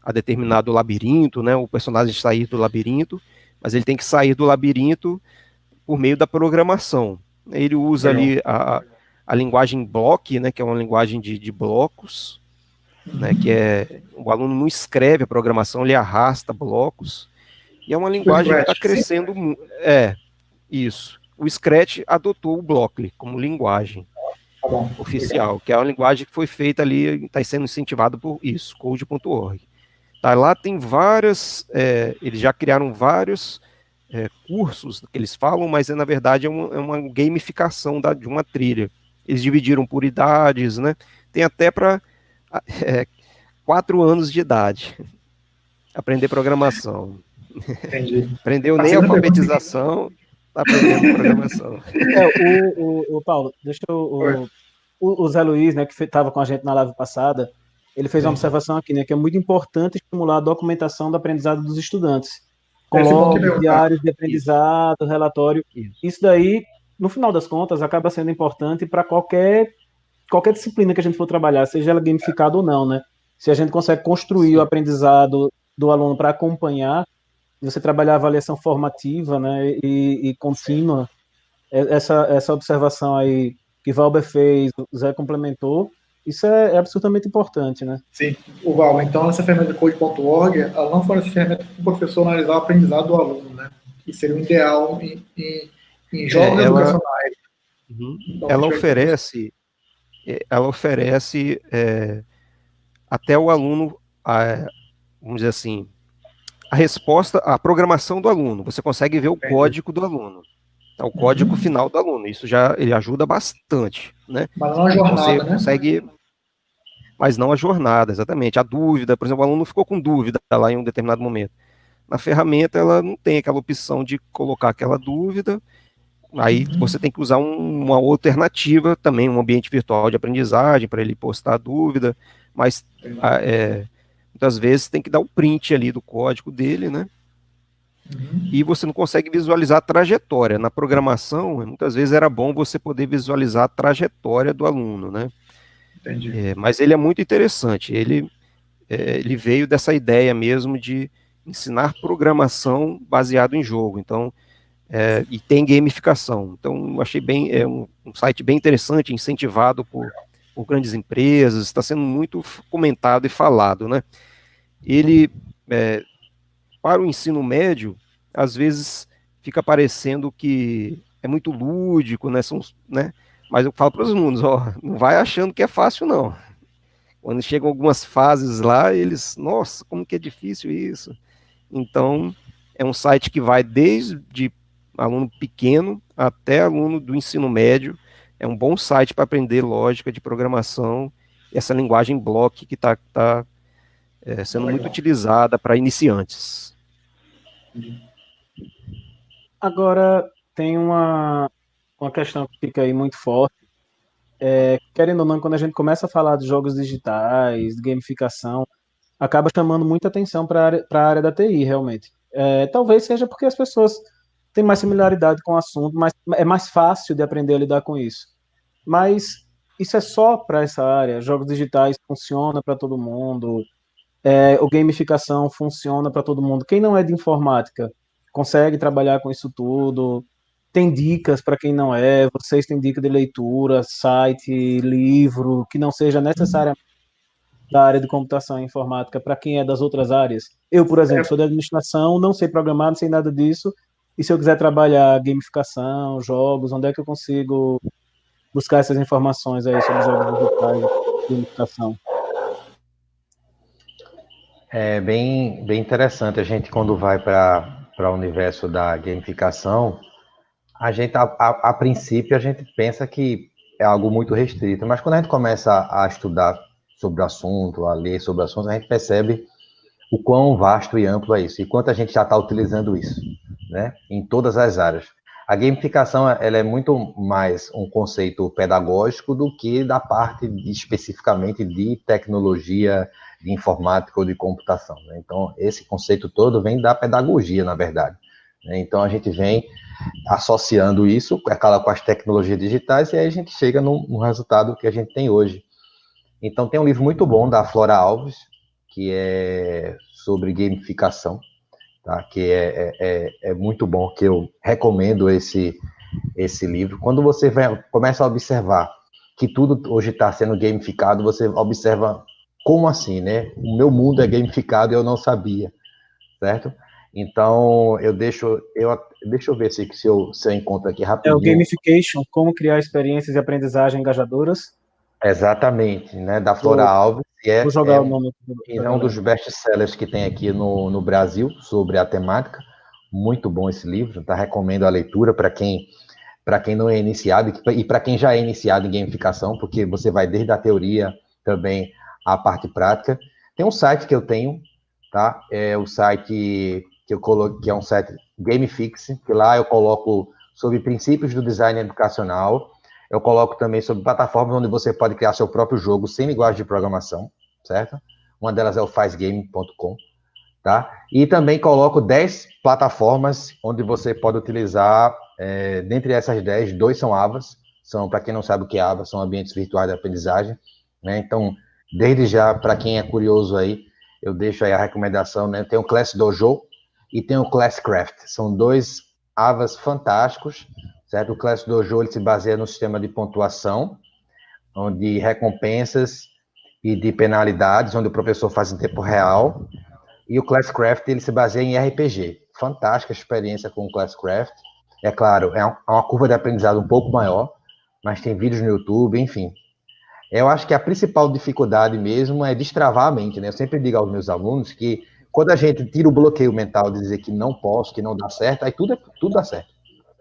a determinado labirinto, né? O personagem sair do labirinto, mas ele tem que sair do labirinto por meio da programação. Ele usa ali a linguagem block, né? Que é uma linguagem de blocos, né? Que o aluno não escreve a programação, ele arrasta blocos. E é uma linguagem que está crescendo. Isso. O Scratch adotou o Blockly como linguagem oficial, que é uma linguagem que foi feita ali, está sendo incentivada por isso, code.org. Tá, lá tem eles já criaram vários cursos que eles falam, mas na verdade é uma gamificação de uma trilha. Eles dividiram por idades, né? Tem até para 4 anos de idade aprender programação. Entendi. Aprendeu nem alfabetização, está aprendendo programação. O Paulo, deixa eu... O Zé Luiz, né, que estava com a gente na live passada, ele fez uma observação aqui, né, que é muito importante estimular a documentação do aprendizado dos estudantes. Com logos, diários de aprendizado, relatório. Isso daí, no final das contas, acaba sendo importante para qualquer disciplina que a gente for trabalhar, seja ela gamificada ou não, né? Se a gente consegue construir o aprendizado do aluno para acompanhar, você trabalhar a avaliação formativa, né, e contínua, essa observação aí que Valber fez, o Zé complementou, isso é absolutamente importante, né? Sim. O Val, então essa ferramenta code.org, ela não foi essa ferramenta para o professor analisar o aprendizado do aluno, né? Que seria o ideal em jogos educacionais. Então, ela oferece até o aluno, vamos dizer assim, a resposta, a programação do aluno. Você consegue ver o código do aluno. O código final do aluno. Isso ele ajuda bastante, né? Mas não a jornada, você né? consegue, mas não a jornada, exatamente. A dúvida, por exemplo, o aluno ficou com dúvida lá em um determinado momento. Na ferramenta, ela não tem aquela opção de colocar aquela dúvida. Aí você tem que usar uma alternativa também, um ambiente virtual de aprendizagem para ele postar dúvida, mas muitas vezes tem que dar o print ali do código dele, né? E você não consegue visualizar a trajetória. Na programação, muitas vezes era bom você poder visualizar a trajetória do aluno, né? Entendi. Mas ele é muito interessante. Ele veio dessa ideia mesmo de ensinar programação baseado em jogo. Então, e tem gamificação. Então, eu achei um site bem interessante, incentivado por grandes empresas, está sendo muito comentado e falado, né? Ele, para o ensino médio, às vezes fica parecendo que é muito lúdico, né? Mas eu falo para os alunos, não vai achando que é fácil, não. Quando chegam algumas fases lá, eles, nossa, como que é difícil isso. Então, é um site que vai desde aluno pequeno até aluno do ensino médio. É um bom site para aprender lógica de programação, essa linguagem block que está sendo muito utilizada para iniciantes. Agora, tem uma questão que fica aí muito forte. Querendo ou não, quando a gente começa a falar de jogos digitais, de gamificação, acaba chamando muita atenção para a área da TI, realmente. Talvez seja porque as pessoas têm mais similaridade com o assunto, mas é mais fácil de aprender a lidar com isso. Mas isso é só para essa área. Jogos digitais funciona para todo mundo. O gamificação funciona para todo mundo. Quem não é de informática consegue trabalhar com isso tudo. Tem dicas para quem não é. Vocês têm dica de leitura, site, livro, que não seja necessariamente da área de computação e informática para quem é das outras áreas. Eu, por exemplo, sou de administração, não sei programar, não sei nada disso. E se eu quiser trabalhar gamificação, jogos, onde é que eu consigo buscar essas informações aí sobre jogos digitais, gamificação? É bem interessante. A gente, quando vai para o universo da gamificação, a gente, a princípio, a gente pensa que é algo muito restrito, mas quando a gente começa a estudar sobre o assunto, a ler sobre o assunto, a gente percebe o quão vasto e amplo é isso, e quanto a gente já está utilizando isso, né, em todas as áreas. A gamificação, ela é muito mais um conceito pedagógico do que da parte especificamente de tecnologia, de informática ou de computação, né? Então, esse conceito todo vem da pedagogia, na verdade, né? Então, a gente vem associando isso com as tecnologias digitais e aí a gente chega no resultado que a gente tem hoje. Então, tem um livro muito bom da Flora Alves, que é sobre gamificação, tá? Que é muito bom, que eu recomendo esse livro. Quando você começa a observar que tudo hoje está sendo gamificado, você observa como assim, né? O meu mundo é gamificado e eu não sabia, certo? Então, deixa eu ver se eu encontro aqui rapidinho. O gamification, como criar experiências de aprendizagem engajadoras. Exatamente, né? Da Flora Alves. Vou jogar o nome. É um dos best-sellers que tem aqui no Brasil sobre a temática. Muito bom esse livro, tá? Recomendo a leitura para quem não é iniciado e para quem já é iniciado em gamificação, porque você vai desde a teoria também à parte prática. Tem um site que eu tenho, tá? É o site que eu coloquei, que é um site Gamefix, que lá eu coloco sobre princípios do design educacional. Eu coloco também sobre plataformas onde você pode criar seu próprio jogo sem linguagem de programação, certo? Uma delas é o fazgame.com, tá? E também coloco 10 plataformas onde você pode utilizar, dentre essas 10, 2 são AVAs, para quem não sabe o que é AVA, são ambientes virtuais de aprendizagem, né? Então, desde já, para quem é curioso aí, eu deixo aí a recomendação, né? Tem o Class Dojo e tem o Classcraft, são 2 AVAs fantásticos, certo? O Class Dojo, ele se baseia no sistema de pontuação, onde recompensas e de penalidades, onde o professor faz em tempo real. E o Classcraft, ele se baseia em RPG. Fantástica experiência com o Classcraft. É claro, é uma curva de aprendizado um pouco maior, mas tem vídeos no YouTube, enfim. Eu acho que a principal dificuldade mesmo é destravar a mente, né? Eu sempre digo aos meus alunos que quando a gente tira o bloqueio mental de dizer que não posso, que não dá certo, aí tudo dá certo.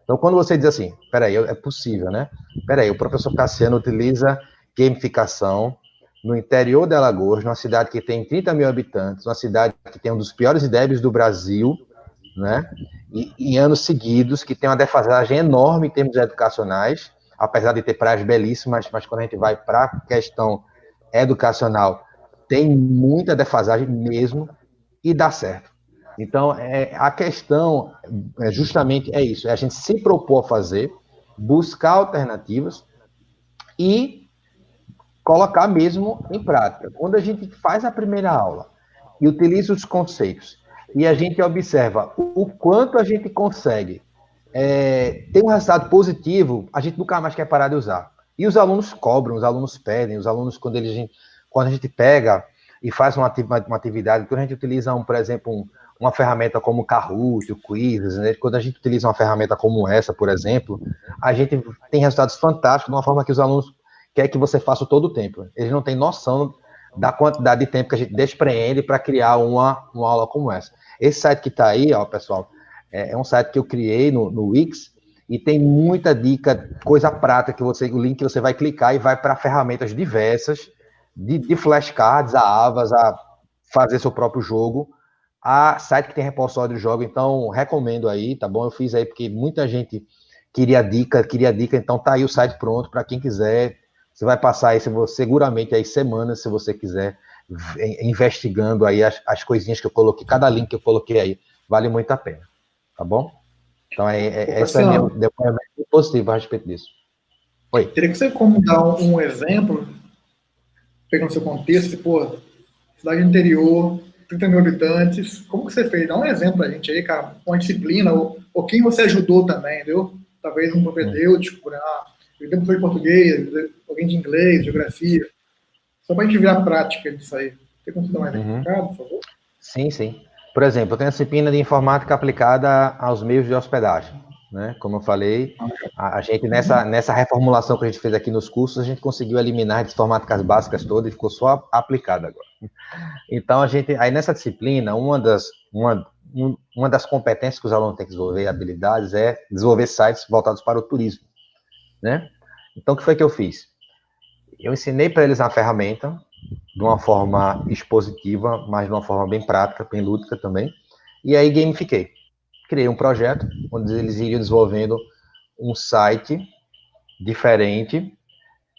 Então, quando você diz assim, peraí, é possível, né? Peraí, o professor Cassiano utiliza gamificação no interior de Alagoas, numa cidade que tem 30 mil habitantes, uma cidade que tem um dos piores IDEBs do Brasil, né? E em anos seguidos, que tem uma defasagem enorme em termos educacionais, apesar de ter praias belíssimas, mas quando a gente vai para a questão educacional, tem muita defasagem mesmo, e dá certo. Então, a questão justamente é isso, é a gente se propor a fazer, buscar alternativas e colocar mesmo em prática. Quando a gente faz a primeira aula e utiliza os conceitos, e a gente observa o quanto a gente consegue ter um resultado positivo, a gente nunca mais quer parar de usar. E os alunos cobram, os alunos pedem, os alunos, quando a gente pega e faz uma atividade, quando a gente utiliza, por exemplo, uma ferramenta como o Kahoot, o Quizzes, né? Quando a gente utiliza uma ferramenta como essa, por exemplo, a gente tem resultados fantásticos de uma forma que os alunos querem que você faça todo o tempo. Eles não têm noção da quantidade de tempo que a gente despreende para criar uma aula como essa. Esse site que está aí, ó, pessoal, é um site que eu criei no Wix, e tem muita dica, coisa prática, o link que você vai clicar e vai para ferramentas diversas, de flashcards, a abas, a fazer seu próprio jogo, a site que tem repositório de jogo, então recomendo aí, tá bom? Eu fiz aí porque muita gente queria dica, então tá aí o site pronto para quem quiser. Você vai passar aí, seguramente aí semanas, se você quiser, investigando aí as coisinhas que eu coloquei, cada link que eu coloquei aí, vale muito a pena, tá bom? Então, esse é meu depoimento positivo a respeito disso. Oi. Teria que ser como dar um exemplo, pegando seu contexto, pô, cidade interior, 30 mil habitantes, como que você fez? Dá um exemplo pra gente aí, cara, uma disciplina, ou quem você ajudou também, entendeu? Talvez um propedêutico, alguém de português, alguém de inglês, geografia, só pra gente ver a prática disso aí. Tem como você dar mais explicado, por favor? Sim, sim. Por exemplo, eu tenho a disciplina de informática aplicada aos meios de hospedagem, né? Como eu falei, a gente nessa reformulação que a gente fez aqui nos cursos, a gente conseguiu eliminar as informáticas básicas todas e ficou só aplicada agora. Então, aí nessa disciplina, uma das competências que os alunos têm que desenvolver, habilidades, é desenvolver sites voltados para o turismo, né? Então, o que foi que eu fiz? Eu ensinei para eles a ferramenta, de uma forma expositiva, mas de uma forma bem prática, bem lúdica também. E aí gamifiquei. Criei um projeto onde eles iriam desenvolvendo um site diferente,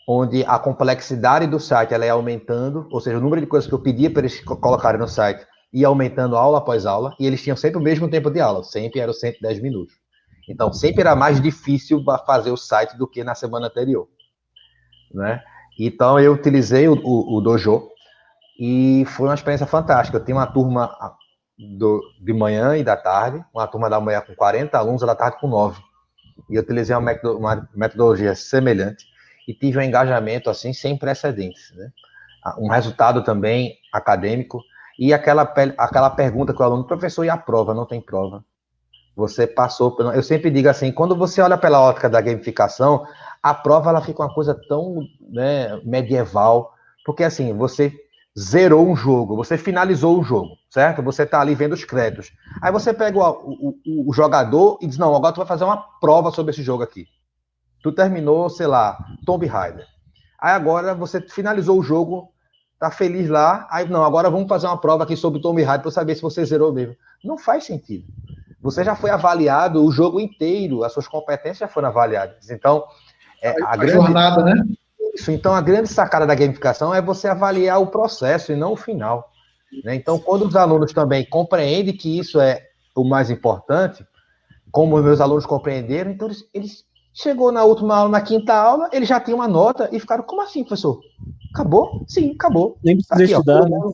onde a complexidade do site ela ia aumentando, ou seja, o número de coisas que eu pedia para eles colocarem no site ia aumentando aula após aula, e eles tinham sempre o mesmo tempo de aula, sempre era 110 minutos. Então, sempre era mais difícil fazer o site do que na semana anterior, né? Então, eu utilizei o Dojo e foi uma experiência fantástica. Eu tinha uma turma de manhã e da tarde, uma turma da manhã com 40 alunos, da tarde com 9. E eu utilizei uma metodologia semelhante e tive um engajamento assim sem precedentes, né? Um resultado também acadêmico e aquela pergunta que o aluno, professor, e a prova? Não tem prova. Você passou, eu sempre digo assim, quando você olha pela ótica da gamificação, a prova ela fica uma coisa tão, né, medieval, porque assim, você zerou um jogo, você finalizou o jogo, certo? Você está ali vendo os créditos. Aí você pega o jogador e diz, não, agora tu vai fazer uma prova sobre esse jogo aqui. Tu terminou, sei lá, Tomb Raider. Aí agora você finalizou o jogo, tá feliz lá, aí não, agora vamos fazer uma prova aqui sobre Tomb Raider para saber se você zerou mesmo. Não faz sentido. Você já foi avaliado o jogo inteiro, as suas competências já foram avaliadas. Então, a jornada, né? Isso, então a grande sacada da gamificação é você avaliar o processo e não o final, né? Então, quando os alunos também compreendem que isso é o mais importante, como os meus alunos compreenderam, então eles chegou na última aula, na quinta aula, eles já tinham uma nota e ficaram, como assim, professor? Acabou? Sim, acabou. Nem precisa aqui, estudar, né?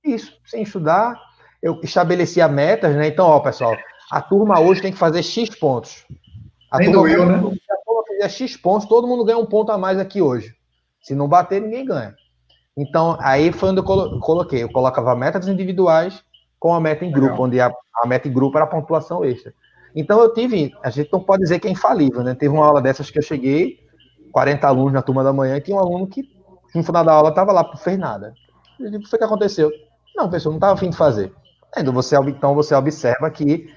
Isso, sem estudar. Eu estabelecia metas, né? Então, ó, pessoal, a turma hoje tem que fazer X pontos. A turma fizer X pontos, todo mundo ganha um ponto a mais aqui hoje. Se não bater, ninguém ganha. Então, aí foi onde eu coloquei. Eu colocava metas individuais com a meta em grupo, onde a meta em grupo era a pontuação extra. Então, a gente não pode dizer que é infalível, né? Teve uma aula dessas que eu cheguei, 40 alunos na turma da manhã, e tinha um aluno que, no final da aula, estava lá, não fez nada. O que foi que aconteceu? Não, pessoal, não estava a fim de fazer. Então, você observa que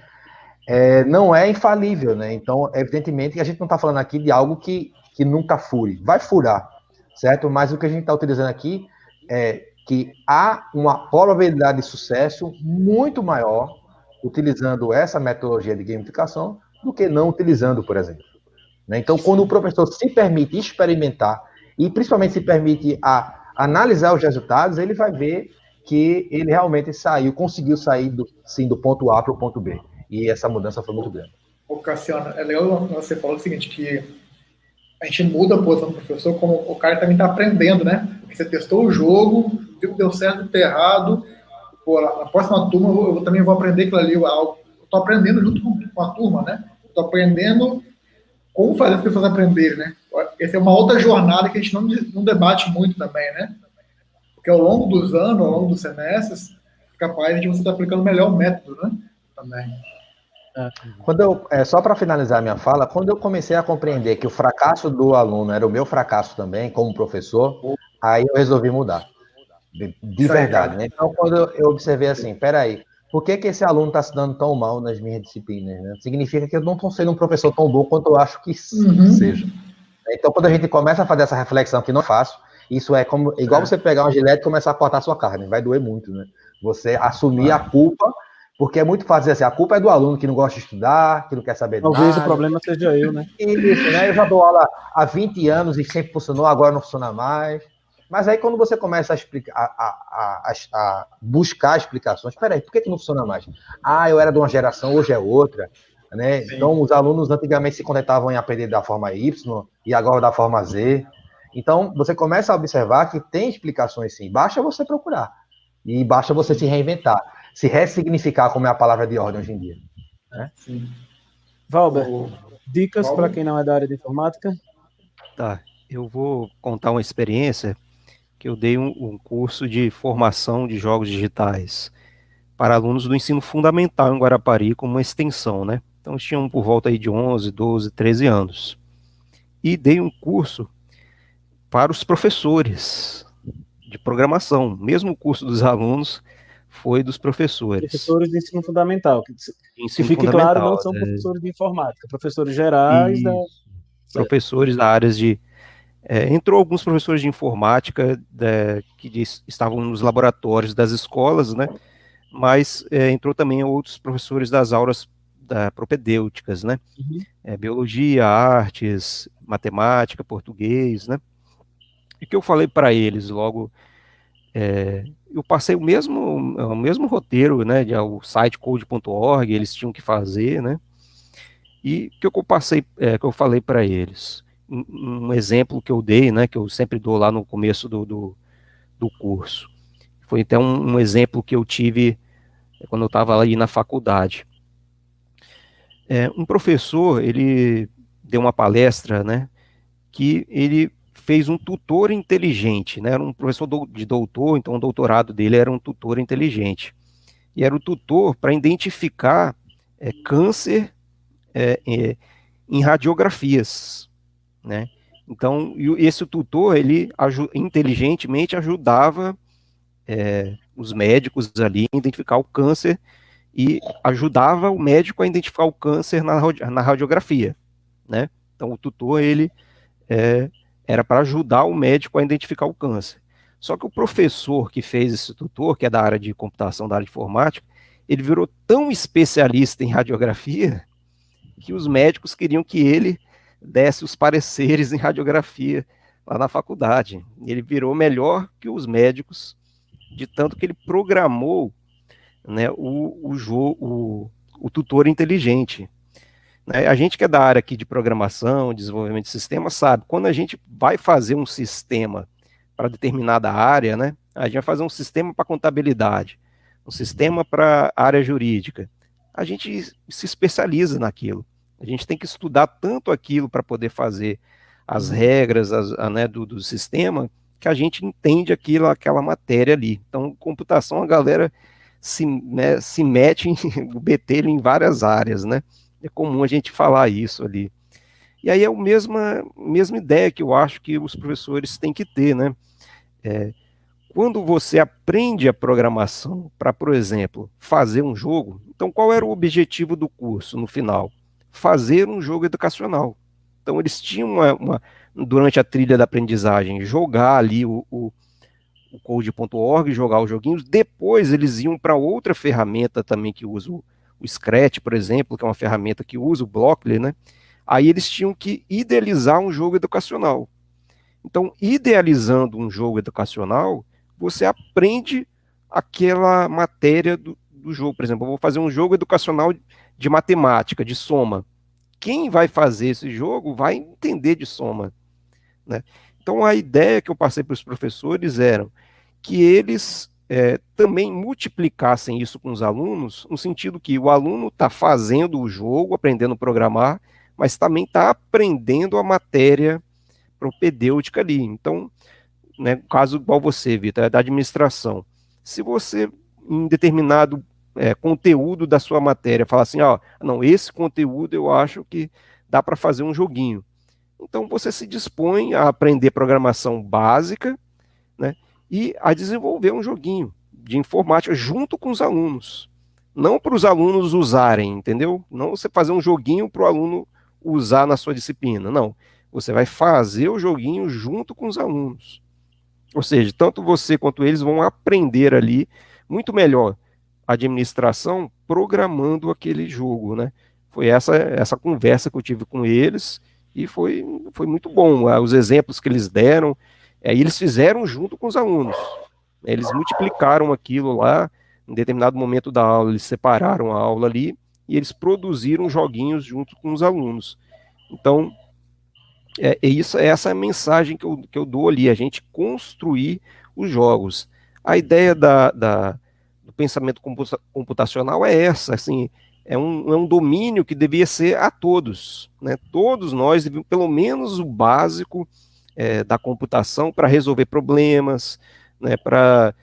não é infalível, né? Então, evidentemente, que a gente não está falando aqui de algo que nunca fure. Vai furar, certo? Mas o que a gente está utilizando aqui é que há uma probabilidade de sucesso muito maior utilizando essa metodologia de gamificação do que não utilizando, por exemplo. Né? Então, quando o professor se permite experimentar e principalmente se permite analisar os resultados, ele vai ver que ele realmente conseguiu sair do ponto A para o ponto B. E essa mudança foi muito grande. Ô, Cassiano, é legal você falou o seguinte, que a gente muda a posição do professor, como o cara também está aprendendo, né? Porque você testou o jogo, viu que deu certo, deu errado. Pô, na próxima turma eu também vou aprender aquilo ali. Eu estou aprendendo junto com a turma, né? Estou aprendendo como fazer as pessoas aprenderem, né? Essa é uma outra jornada que a gente não debate muito também, né? Porque ao longo dos anos, ao longo dos semestres, é capaz de você estar aplicando melhor o método, né? Também. Só para finalizar a minha fala, quando eu comecei a compreender que o fracasso do aluno era o meu fracasso também, como professor, aí eu resolvi mudar. De verdade, né? Então, quando eu observei assim, peraí, por que esse aluno está se dando tão mal nas minhas disciplinas? Né? Significa que eu não estou sendo um professor tão bom quanto eu acho que seja. Então, quando a gente começa a fazer essa reflexão, que não é fácil, isso é igual você pegar uma gilete e começar a cortar a sua carne, vai doer muito, né? Você assumir a culpa, porque é muito fácil dizer assim, a culpa é do aluno que não gosta de estudar, que não quer saber nada. Talvez o problema seja eu, né? Isso, né? Eu já dou aula há 20 anos e sempre funcionou, agora não funciona mais. Mas aí quando você começa a explicar, a buscar explicações, peraí, por que não funciona mais? Eu era de uma geração, hoje é outra. Né? Então, os alunos antigamente se contentavam em aprender da forma Y e agora da forma Z. Então, você começa a observar que tem explicações sim. Basta você procurar. E basta você se reinventar. Se ressignificar, como é a palavra de ordem hoje em dia. Né? Sim. Valber, dicas para quem não é da área de informática? Tá, eu vou contar uma experiência que eu dei um curso de formação de jogos digitais para alunos do ensino fundamental em Guarapari, como uma extensão, né? Então, eles tinham por volta aí de 11, 12, 13 anos. E dei um curso para os professores de programação. Mesmo o curso dos alunos foi dos professores. Professores de ensino fundamental. Que fique claro, não são professores de informática, professores gerais. Professores da área de... entrou alguns professores de informática que estavam nos laboratórios das escolas, né? Mas entrou também outros professores das aulas propedêuticas, né? Biologia, artes, matemática, português, né? E o que eu falei para eles logo, eu passei o mesmo roteiro, né? O site code.org, eles tinham que fazer, né? E o que eu passei, que eu falei para eles, um exemplo que eu dei, né? Que eu sempre dou lá no começo do curso, foi até um exemplo que eu tive quando eu estava ali na faculdade. Um professor, ele deu uma palestra, né, que ele fez um tutor inteligente, né, era um professor de doutor, então o doutorado dele era um tutor inteligente, e era o tutor para identificar câncer em radiografias, né, então esse tutor, ele inteligentemente ajudava os médicos ali a identificar o câncer e ajudava o médico a identificar o câncer na radiografia, né? Então, o tutor, ele era para ajudar o médico a identificar o câncer. Só que o professor que fez esse tutor, que é da área de computação, da área de informática, ele virou tão especialista em radiografia que os médicos queriam que ele desse os pareceres em radiografia lá na faculdade. Ele virou melhor que os médicos, de tanto que ele programou, né, o tutor inteligente. Né? A gente que é da área aqui de programação, desenvolvimento de sistemas, sabe, quando a gente vai fazer um sistema para determinada área, né, a gente vai fazer um sistema para contabilidade, um sistema para área jurídica, a gente se especializa naquilo. A gente tem que estudar tanto aquilo para poder fazer as regras né, do sistema, que a gente entende aquela matéria ali. Então, computação, a galera se mete o betelho em várias áreas, né? É comum a gente falar isso ali. E aí é a mesma ideia que eu acho que os professores têm que ter, né? Quando você aprende a programação para, por exemplo, fazer um jogo, então qual era o objetivo do curso no final? Fazer um jogo educacional. Então eles tinham durante a trilha da aprendizagem, jogar ali o code.org, jogar os joguinhos, depois eles iam para outra ferramenta também que usa o Scratch, por exemplo, que é uma ferramenta que usa o Blockly, né? Aí eles tinham que idealizar um jogo educacional. Então, idealizando um jogo educacional, você aprende aquela matéria do jogo. Por exemplo, eu vou fazer um jogo educacional de matemática, de soma. Quem vai fazer esse jogo vai entender de soma, né? Então, a ideia que eu passei para os professores era que eles também multiplicassem isso com os alunos, no sentido que o aluno está fazendo o jogo, aprendendo a programar, mas também está aprendendo a matéria propedêutica ali. Então, né, caso igual você, Vitor, é da administração. Se você, em determinado conteúdo da sua matéria, falar assim, ó, não, esse conteúdo eu acho que dá para fazer um joguinho. Então, você se dispõe a aprender programação básica, né, e a desenvolver um joguinho de informática junto com os alunos. Não para os alunos usarem, entendeu? Não você fazer um joguinho para o aluno usar na sua disciplina, não. Você vai fazer o joguinho junto com os alunos. Ou seja, tanto você quanto eles vão aprender ali muito melhor a administração programando aquele jogo, né? Foi essa conversa que eu tive com eles e foi muito bom. Os exemplos que eles deram, eles fizeram junto com os alunos. Eles multiplicaram aquilo lá, em determinado momento da aula, eles separaram a aula ali e eles produziram joguinhos junto com os alunos. Então, essa é a mensagem que eu dou ali, a gente construir os jogos. A ideia do pensamento computacional é essa, assim, é um domínio que devia ser a todos, né? Todos nós devemos, pelo menos o básico da computação para resolver problemas, né? Para,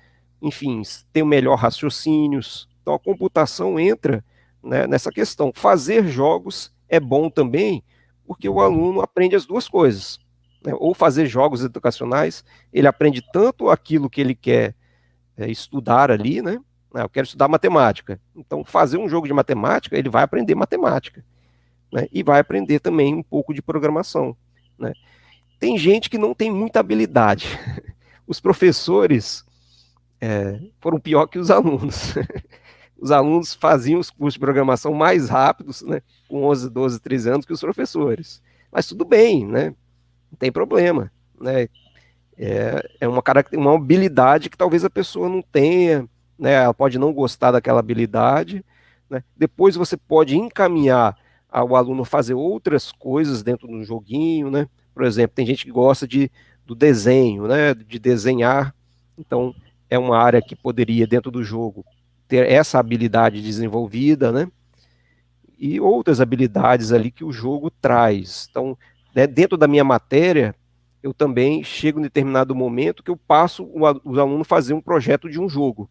enfim, ter o melhor raciocínios. Então a computação entra, né, nessa questão. Fazer jogos é bom também, porque o aluno aprende as duas coisas, né? Ou fazer jogos educacionais, ele aprende tanto aquilo que ele quer estudar ali, né? Eu quero estudar matemática. Então, fazer um jogo de matemática, ele vai aprender matemática, né? E vai aprender também um pouco de programação, né? Tem gente que não tem muita habilidade. Os professores foram pior que os alunos. Os alunos faziam os cursos de programação mais rápidos, né, com 11, 12, 13 anos, que os professores. Mas tudo bem, né? Não tem problema, né? É uma habilidade que talvez a pessoa não tenha, né? Ela pode não gostar daquela habilidade, né? Depois você pode encaminhar ao aluno fazer outras coisas dentro do joguinho, né? Por exemplo, tem gente que gosta do desenho, né? De desenhar. Então, é uma área que poderia, dentro do jogo, ter essa habilidade desenvolvida, né? E outras habilidades ali que o jogo traz. Então, né, dentro da minha matéria, eu também chego em determinado momento que eu passo os alunos fazer um projeto de um jogo,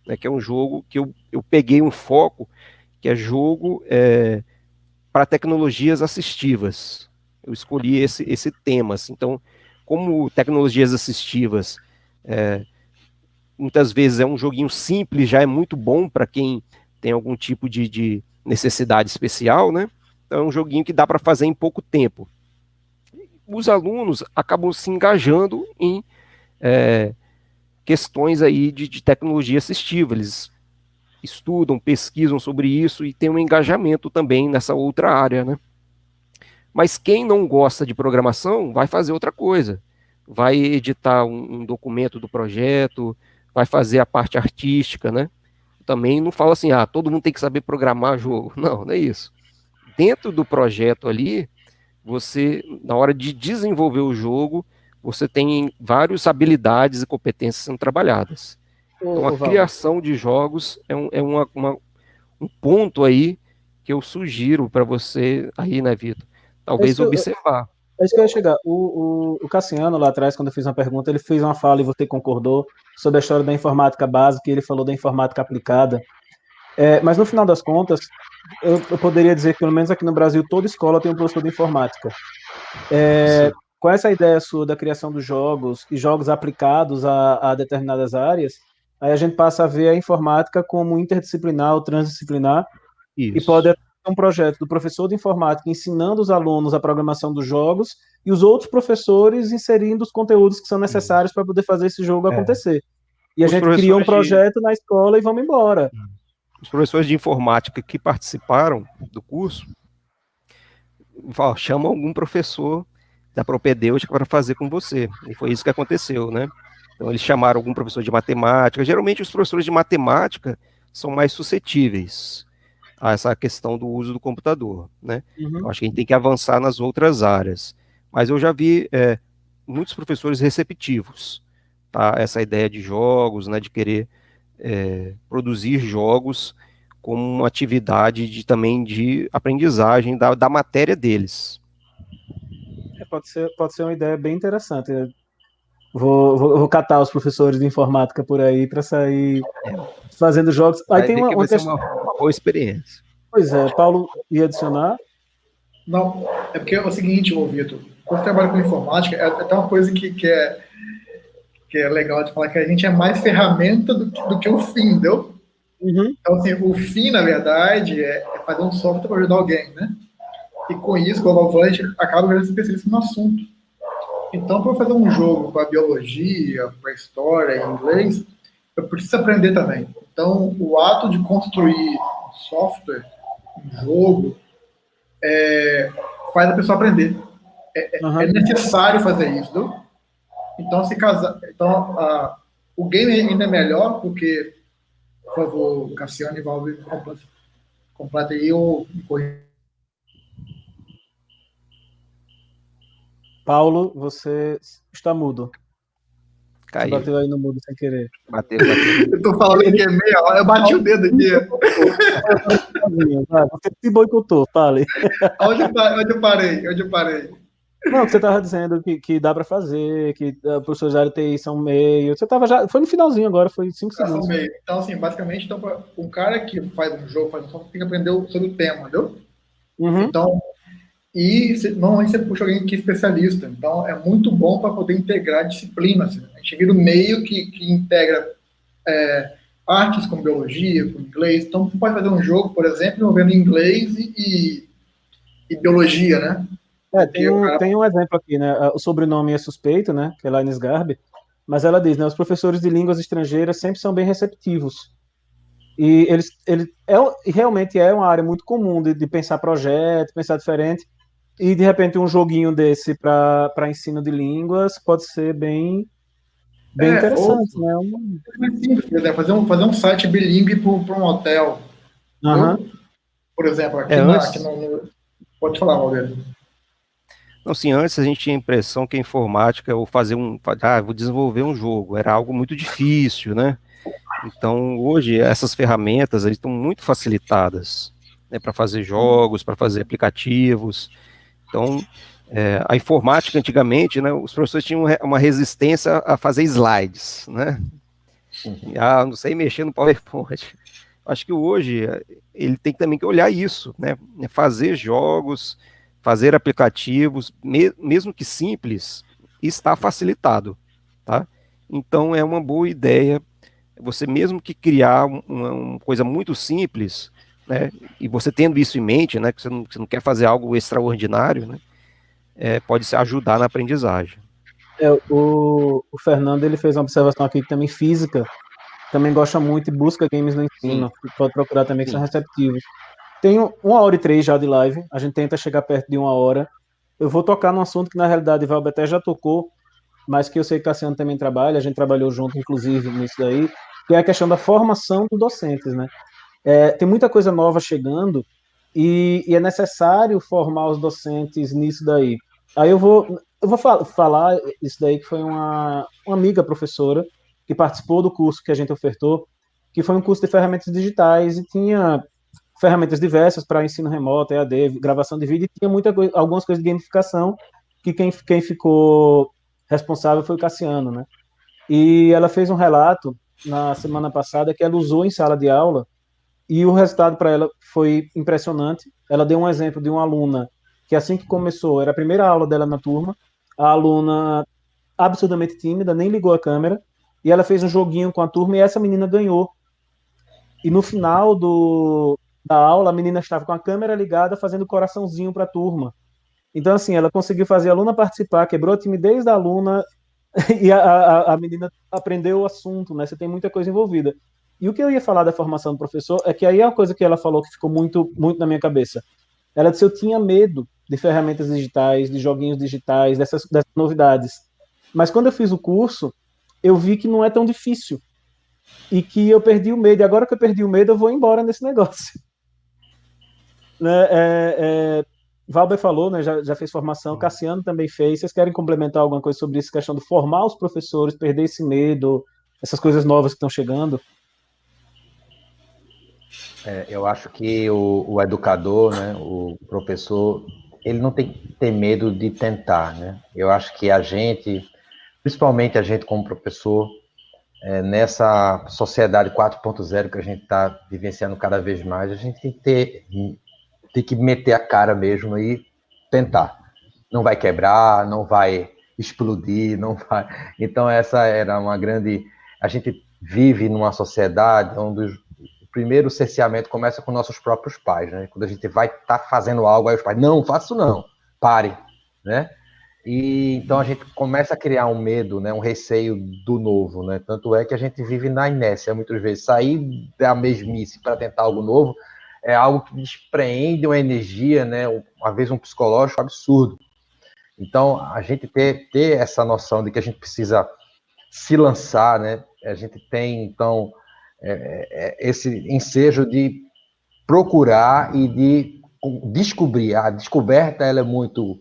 né, que é um jogo que eu peguei um foco, que é jogo para tecnologias assistivas. Eu escolhi esse tema. Assim. Então, como tecnologias assistivas muitas vezes é um joguinho simples, já é muito bom para quem tem algum tipo de necessidade especial, né? Então é um joguinho que dá para fazer em pouco tempo. Os alunos acabam se engajando em questões aí de tecnologia assistiva, eles estudam, pesquisam sobre isso e tem um engajamento também nessa outra área, né? Mas quem não gosta de programação vai fazer outra coisa, vai editar um documento do projeto, vai fazer a parte artística, né? Também não fala assim, todo mundo tem que saber programar jogo. Não, não é isso. Dentro do projeto ali, você, na hora de desenvolver o jogo, você tem várias habilidades e competências sendo trabalhadas. Então, a criação de jogos é um ponto aí que eu sugiro para você aí, né, Vitor? Talvez observar. É isso que eu ia chegar. O Cassiano, lá atrás, quando eu fiz uma pergunta, ele fez uma fala e você concordou sobre a história da informática básica e ele falou da informática aplicada. Mas, no final das contas, eu poderia dizer que, pelo menos aqui no Brasil, toda escola tem um professor de informática. Com essa ideia sua da criação dos jogos e jogos aplicados a determinadas áreas, aí a gente passa a ver a informática como interdisciplinar ou transdisciplinar. Isso. E pode um projeto do professor de informática ensinando os alunos a programação dos jogos e os outros professores inserindo os conteúdos que são necessários para poder fazer esse jogo acontecer. E a gente cria um projeto na escola e vamos embora. os professores de informática que participaram do curso chamam algum professor da propedêutica para fazer com você. E foi isso que aconteceu, né? Então, eles chamaram algum professor de matemática. Geralmente, os professores de matemática são mais suscetíveis a essa questão do uso do computador, né? Uhum. Eu acho que a gente tem que avançar nas outras áreas. Mas eu já vi muitos professores receptivos, tá? Essa ideia de jogos, né? De querer produzir jogos como uma atividade também de aprendizagem da matéria deles. Pode ser uma ideia bem interessante. Vou catar os professores de informática por aí para sair fazendo jogos. Aí Vai tem ver que vai ser questão. uma boa experiência. Pois é, Paulo ia adicionar. Não, é porque é o seguinte, ô Vitor, quando eu trabalho com informática, é até uma coisa que é legal de falar, que a gente é mais ferramenta do que o fim, entendeu? Uhum. Então, assim, o fim, na verdade, é fazer um software para ajudar alguém, né? E com isso, como eu falei, a gente acaba virando especialista no assunto. Então, para fazer um jogo para biologia, para história, em inglês, eu preciso aprender também. Então, o ato de construir um software, um jogo, faz a pessoa aprender. É necessário fazer isso, entendeu? Então, o game ainda é melhor, porque, por favor, Cassiano e Valve, completa aí ou me corrija. Paulo, você está mudo. Você Caiu. bateu aí no mudo sem querer. Bateu. Eu tô falando que é meia hora, eu bati o dedo aqui. Você se boicotou, fale. Onde eu parei? Não, que você estava dizendo que dá para fazer, que professores da área de TI são meio. Você estava já. Foi no finalzinho agora, foi 5 segundos. Meio. Então, assim, basicamente, um cara que faz um jogo, faz um software, tem que aprender sobre o tema, entendeu? Uhum. Então, normalmente você puxa alguém que é especialista. Então, é muito bom para poder integrar disciplinas. A gente vira um meio que integra artes com biologia, com inglês. Então, você pode fazer um jogo, por exemplo, envolvendo inglês e biologia, né? Tem um exemplo aqui, né? O sobrenome é suspeito, né? Que é Linus Garbi, mas ela diz, né? Os professores de línguas estrangeiras sempre são bem receptivos. E realmente é uma área muito comum de pensar projeto, pensar diferente. E de repente um joguinho desse para ensino de línguas pode ser bem interessante, né? É simples, por exemplo, fazer um site bilíngue para um hotel. Por exemplo, aqui no. Pode falar, Valdir. Não, assim, antes a gente tinha a impressão que a informática, ou vou desenvolver um jogo, era algo muito difícil, né? Então, hoje, essas ferramentas eles estão muito facilitadas, né, para fazer jogos, para fazer aplicativos. Então, a informática, antigamente, né, os professores tinham uma resistência a fazer slides, né? Não sei mexer no PowerPoint. Acho que hoje ele tem também que olhar isso, né? Fazer jogos, fazer aplicativos, mesmo que simples, está facilitado, tá? Então é uma boa ideia você mesmo que criar uma coisa muito simples, né? E você tendo isso em mente, né? Que você não quer fazer algo extraordinário, né? Pode se ajudar na aprendizagem. O Fernando ele fez uma observação aqui que também física também gosta muito e busca games no ensino. Pode procurar também, que são receptivos. Tenho 1h03 já de live, a gente tenta chegar perto de 1 hora. Eu vou tocar num assunto que na realidade o Valber já tocou, mas que eu sei que o Cassiano também trabalha, a gente trabalhou junto, inclusive, nisso daí, que é a questão da formação dos docentes, né? Tem muita coisa nova chegando e é necessário formar os docentes nisso daí. Aí eu vou falar isso daí, que foi uma amiga professora que participou do curso que a gente ofertou, que foi um curso de ferramentas digitais e tinha ferramentas diversas para ensino remoto, EAD, gravação de vídeo, e tinha algumas coisas de gamificação, que quem ficou responsável foi o Cassiano, né? E ela fez um relato na semana passada que ela usou em sala de aula e o resultado para ela foi impressionante. Ela deu um exemplo de uma aluna que assim que começou, era a primeira aula dela na turma, a aluna absurdamente tímida, nem ligou a câmera, e ela fez um joguinho com a turma e essa menina ganhou. E no final da aula, a menina estava com a câmera ligada, fazendo coraçãozinho para a turma. Então, assim, ela conseguiu fazer a aluna participar, quebrou a timidez da aluna e a menina aprendeu o assunto, né? Você tem muita coisa envolvida. E o que eu ia falar da formação do professor é que aí é uma coisa que ela falou que ficou muito, muito na minha cabeça. Ela disse que eu tinha medo de ferramentas digitais, de joguinhos digitais, dessas novidades. Mas quando eu fiz o curso, eu vi que não é tão difícil. E que eu perdi o medo. E agora que eu perdi o medo, eu vou embora nesse negócio. Né? Valber falou, né, já fez formação, Cassiano também fez. Vocês querem complementar alguma coisa sobre isso, questão de formar os professores, perder esse medo, essas coisas novas que estão chegando? Eu acho que o educador, né, o professor, ele não tem que ter medo de tentar, né? Eu acho que a gente, principalmente a gente como professor, nessa sociedade 4.0 que a gente está vivenciando cada vez mais, a gente tem que meter a cara mesmo e tentar. Não vai quebrar, não vai explodir, não vai. Então essa era uma grande. A gente vive numa sociedade onde o primeiro cerceamento começa com nossos próprios pais, né? Quando a gente vai estar fazendo algo, aí os pais, não, faça não, pare, né? E então a gente começa a criar um medo, né, um receio do novo, né? Tanto é que a gente vive na inércia muitas vezes. Sair da mesmice para tentar algo novo é algo que despreende uma energia, né? Uma vez um psicológico absurdo. Então a gente ter essa noção de que a gente precisa se lançar, né? A gente tem então esse ensejo de procurar e de descobrir. A descoberta ela é muito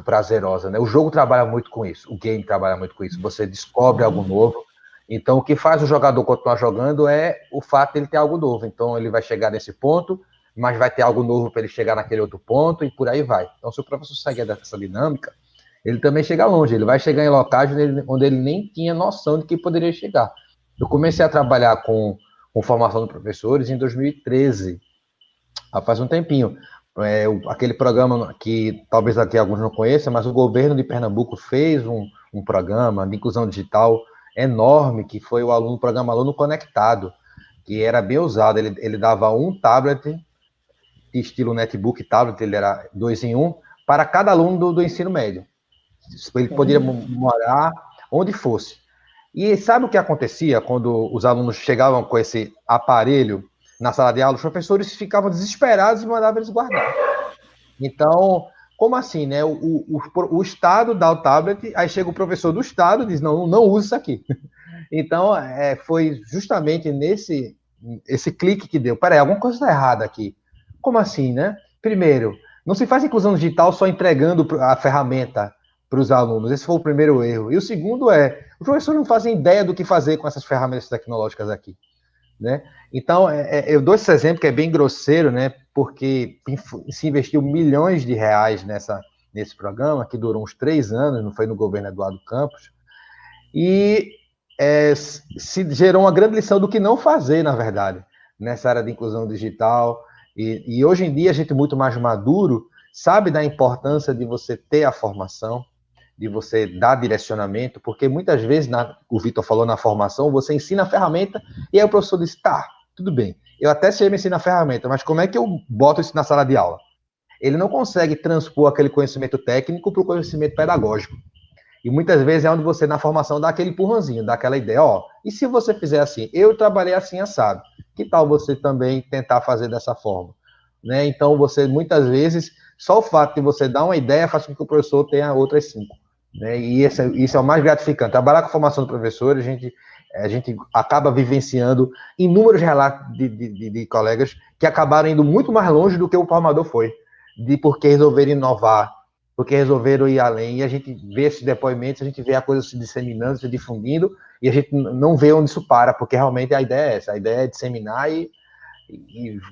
prazerosa, né? O jogo trabalha muito com isso, o game trabalha muito com isso. Você descobre algo novo. Então, o que faz o jogador continuar jogando é o fato de ele ter algo novo. Então, ele vai chegar nesse ponto, mas vai ter algo novo para ele chegar naquele outro ponto e por aí vai. Então, se o professor segue dessa dinâmica, ele também chega longe. Ele vai chegar em locais onde ele nem tinha noção de que poderia chegar. Eu comecei a trabalhar com formação de professores em 2013, faz um tempinho. Aquele programa que talvez aqui alguns não conheçam, mas o governo de Pernambuco fez um programa de inclusão digital enorme, que foi o programa Aluno Conectado, que era bem usado. Ele dava um tablet, estilo netbook tablet, ele era 2 em 1, para cada aluno do ensino médio. Ele poderia morar onde fosse. E sabe o que acontecia quando os alunos chegavam com esse aparelho na sala de aula? Os professores ficavam desesperados e mandavam eles guardar. Então, como assim, né? O Estado dá o tablet, aí chega o professor do Estado e diz, não use isso aqui. Então, foi justamente esse clique que deu. Peraí, alguma coisa está errada aqui. Como assim, né? Primeiro, não se faz inclusão digital só entregando a ferramenta para os alunos. Esse foi o primeiro erro. E o segundo os professores não fazem ideia do que fazer com essas ferramentas tecnológicas aqui, né? Então, eu dou esse exemplo que é bem grosseiro, né? Porque se investiu milhões de reais nesse programa, que durou uns 3 anos, não foi no governo Eduardo Campos, e se gerou uma grande lição do que não fazer, na verdade, nessa área de inclusão digital. E hoje em dia, a gente muito mais maduro sabe da importância de você ter a formação, de você dar direcionamento, porque muitas vezes, o Vitor falou na formação, você ensina a ferramenta e aí o professor diz, tá, tudo bem, eu até sei me ensinar a ferramenta, mas como é que eu boto isso na sala de aula? Ele não consegue transpor aquele conhecimento técnico para o conhecimento pedagógico. E muitas vezes é onde você, na formação, dá aquele empurrãozinho, dá aquela ideia, e se você fizer assim? Eu trabalhei assim, assado. Que tal você também tentar fazer dessa forma? Né? Então, você, muitas vezes, só o fato de você dar uma ideia faz com que o professor tenha outras 5. Né? E isso é o mais gratificante. Trabalhar com a formação do professor, a gente acaba vivenciando inúmeros relatos de colegas que acabaram indo muito mais longe do que o formador foi, porque resolveram inovar, porque resolveram ir além, e a gente vê esses depoimentos, a gente vê a coisa se disseminando, se difundindo, e a gente não vê onde isso para, porque realmente a ideia é essa, a ideia é disseminar e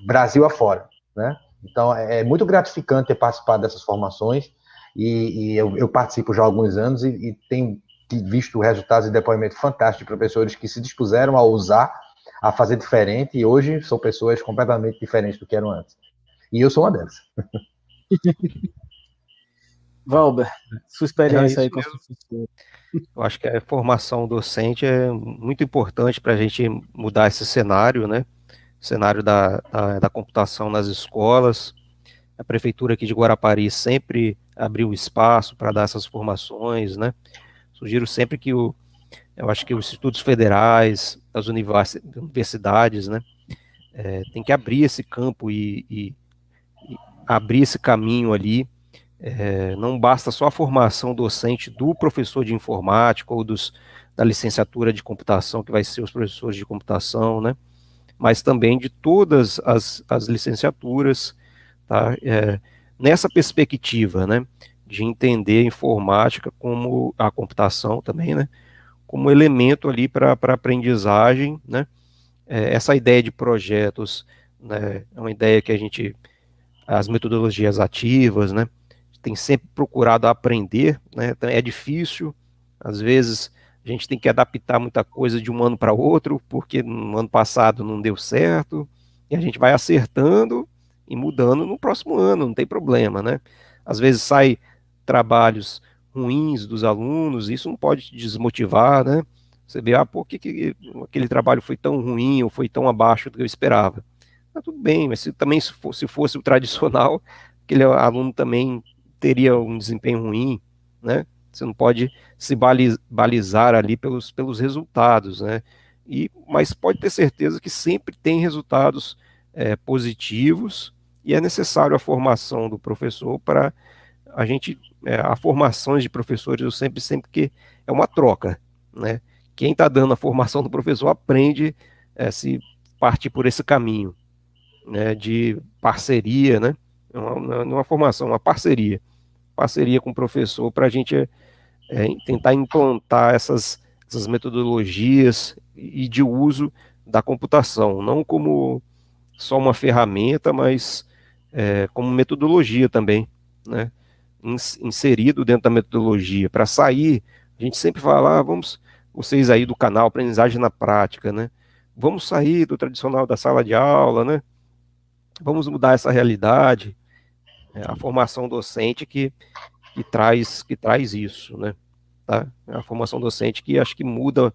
Brasil afora, né? Então, é muito gratificante ter participado dessas formações, e eu participo já há alguns anos e tenho visto resultados e depoimentos fantásticos de professores que se dispuseram a usar, a fazer diferente, e hoje são pessoas completamente diferentes do que eram antes. E eu sou uma delas. Valber, sua experiência aí com os professores. Eu acho que a formação docente é muito importante para a gente mudar esse cenário, né? Cenário da computação nas escolas. A prefeitura aqui de Guarapari sempre abriu espaço para dar essas formações, né? Sugiro sempre que Eu acho que os institutos federais, as universidades, né, tem que abrir esse campo e abrir esse caminho ali. Não basta só a formação docente do professor de informática ou da licenciatura de computação, que vai ser os professores de computação, né, mas também de todas as licenciaturas, tá? Nessa perspectiva, né, de entender a informática como a computação também, né, como elemento ali para aprendizagem, né? Essa ideia de projetos, né, é uma ideia que as metodologias ativas, né, tem sempre procurado aprender, né, é difícil, às vezes a gente tem que adaptar muita coisa de um ano para outro, porque no ano passado não deu certo, e a gente vai acertando e mudando no próximo ano, não tem problema, né? Às vezes sai trabalhos ruins dos alunos, isso não pode te desmotivar, né? Você vê, por que aquele trabalho foi tão ruim ou foi tão abaixo do que eu esperava? Tá tudo bem, mas se fosse o tradicional, aquele aluno também teria um desempenho ruim, né? Você não pode se balizar ali pelos resultados, né? Mas pode ter certeza que sempre tem resultados positivos e é necessário a formação do professor para a formações de professores, eu sempre que é uma troca, né? Quem está dando a formação do professor aprende se partir por esse caminho, né, de parceria, né? Não uma formação, uma parceria com o professor para a gente tentar implantar essas metodologias e de uso da computação, não como só uma ferramenta, mas como metodologia também, né? Inserido dentro da metodologia. Para sair, a gente sempre fala, vocês aí do canal Aprendizagem na Prática, né? Vamos sair do tradicional da sala de aula, né? Vamos mudar essa realidade. A formação docente que traz isso, né? Tá? A formação docente que acho que muda,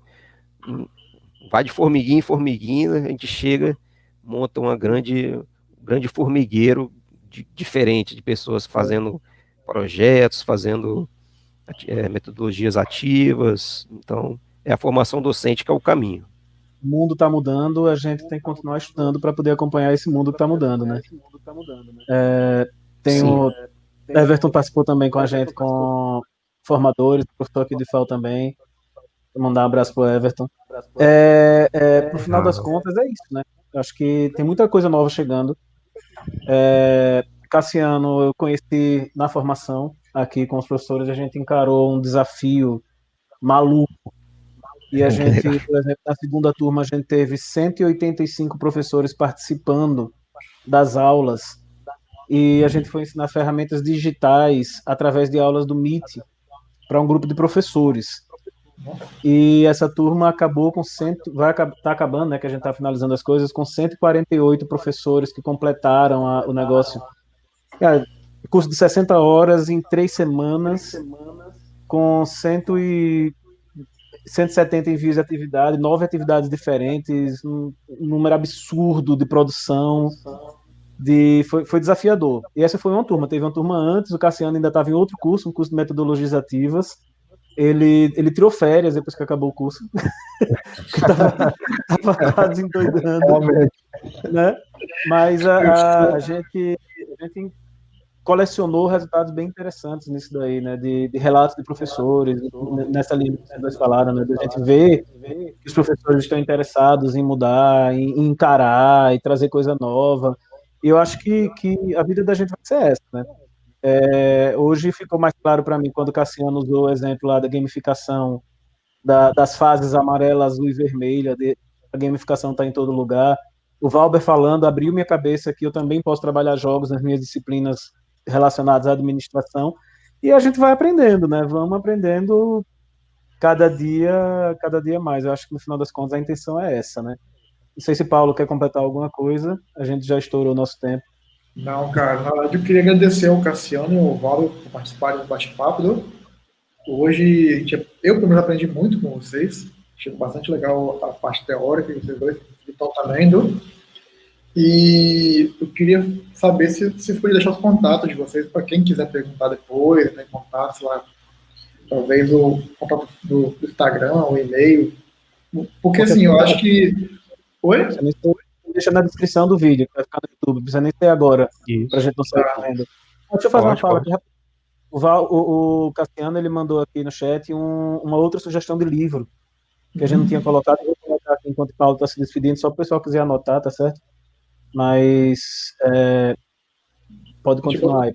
vai de formiguinha em formiguinha, a gente chega, monta um grande formigueiro diferente de pessoas fazendo projetos, fazendo metodologias ativas. Então, é a formação docente que é o caminho. O mundo está mudando, a gente tem que continuar estudando para poder acompanhar esse mundo que está mudando, né? Everton participou também com a gente, com formadores, professor aqui de FAO também. Vou mandar um abraço pro Everton. Pro final das contas, é isso, né? Eu acho que tem muita coisa nova chegando. Cassiano, eu conheci na formação aqui com os professores, a gente encarou um desafio maluco. E a gente, por exemplo, na segunda turma, a gente teve 185 professores participando das aulas. E a gente foi ensinar ferramentas digitais através de aulas do Meet para um grupo de professores. E essa turma acabou com tá acabando, né, que a gente está finalizando as coisas, com 148 professores que completaram o negócio. Curso de 60 horas em 3 semanas, com 170 envios de atividade, 9 atividades diferentes, um número absurdo de produção. Foi desafiador. E essa foi uma turma. Teve uma turma antes, o Cassiano ainda estava em outro curso, um curso de metodologias ativas. Ele tirou férias depois que acabou o curso. Tava quase endoidando. Né? Mas a gente colecionou resultados bem interessantes nisso daí, né? De relatos de professores, nessa linha que vocês falaram, né? De a gente ver que os professores estão interessados em mudar, em encarar e trazer coisa nova. E eu acho que a vida da gente vai ser essa, né? Hoje ficou mais claro para mim quando o Cassiano usou o exemplo lá da gamificação, das fases amarela, azul e vermelha, a gamificação está em todo lugar. O Valber falando abriu minha cabeça que eu também posso trabalhar jogos nas minhas disciplinas relacionadas à administração, e a gente vai aprendendo, né? Vamos aprendendo cada dia mais. Eu acho que no final das contas a intenção é essa, né? Não sei se Paulo quer completar alguma coisa, a gente já estourou o nosso tempo. Não, cara, na verdade eu queria agradecer ao Cassiano e ao Valdo por participarem do bate-papo. Hoje, eu pelo menos aprendi muito com vocês, achei bastante legal a parte teórica que vocês dois estão também, e eu queria saber se vocês podem deixar os contatos de vocês para quem quiser perguntar depois, entrar em contato, sei lá, talvez o contato do Instagram, o e-mail, porque assim, eu acho que... Oi? Deixa na descrição do vídeo, que vai ficar no YouTube, não precisa nem ser agora, pra gente não sair correndo. Deixa eu fazer uma fala aqui. O Cassiano, ele mandou aqui no chat uma outra sugestão de livro, que a gente não tinha colocado. Eu vou colocar aqui enquanto o Paulo está se despedindo, só para o pessoal quiser anotar, tá certo? Mas pode continuar aí.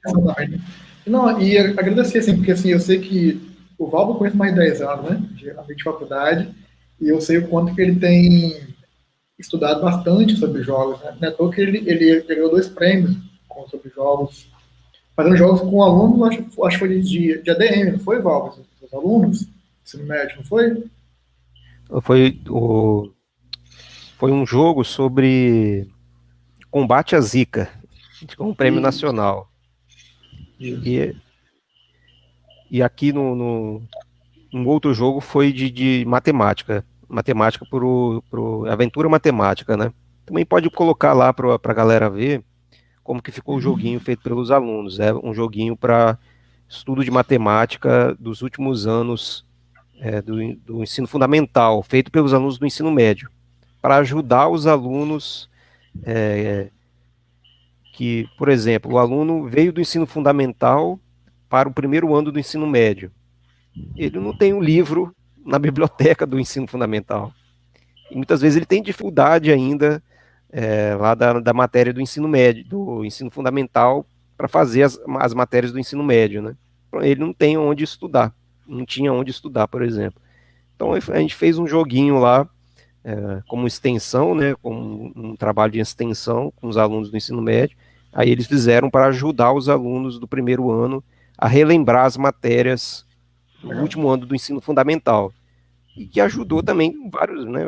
Não, e agradecer, assim, porque assim, eu sei que o Valbo eu conheço mais de 10 anos, né, de faculdade, e eu sei o quanto que ele tem estudado bastante sobre jogos, né? Não é à toa que ele ganhou 2 prêmios sobre jogos, fazendo jogos com alunos, acho que foi de ADM, não foi, Valbo? Os alunos, ensino médio, não foi? Foi um jogo sobre combate à Zika, com um prêmio nacional. E aqui no outro jogo foi de matemática pro aventura matemática, né? Também pode colocar lá para a galera ver como que ficou o joguinho feito pelos alunos. É um joguinho para estudo de matemática dos últimos anos do ensino fundamental, feito pelos alunos do ensino médio, para ajudar os alunos que, por exemplo, o aluno veio do ensino fundamental para o primeiro ano do ensino médio. Ele não tem um livro na biblioteca do ensino fundamental. E muitas vezes ele tem dificuldade ainda lá da matéria do ensino médio, do ensino fundamental, para fazer as matérias do ensino médio, né? Ele não tem onde estudar, não tinha onde estudar, por exemplo. Então a gente fez um joguinho lá, como extensão, né, como um trabalho de extensão com os alunos do ensino médio. Aí eles fizeram para ajudar os alunos do primeiro ano a relembrar as matérias do último ano do ensino fundamental. E que ajudou também vários, né,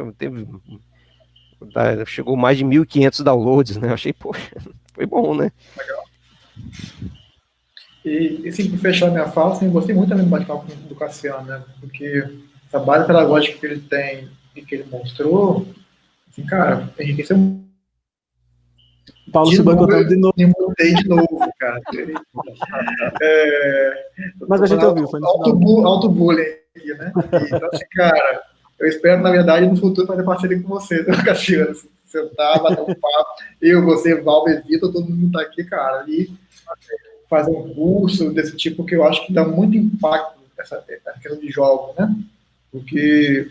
chegou mais de 1.500 downloads, né, eu achei, poxa, foi bom, né. Legal. E assim, para fechar minha fala, assim, gostei muito também do bate-papo do Cassiano, né, porque o trabalho pedagógico que ele tem e que ele mostrou, assim, cara, enriqueceu muito. Paulo se boicotando de novo. Me mudei de novo, cara. Mas a gente ouviu, foi no final. Auto-bullying aqui, né? Então, assim, cara, eu espero, na verdade, no futuro fazer parceria com você, né, Cassiano? Sentar, bater um papo, eu, você, Valber, Vitor, todo mundo tá aqui, cara, e fazer um curso desse tipo, que eu acho que dá muito impacto essa questão de jogos, né? Porque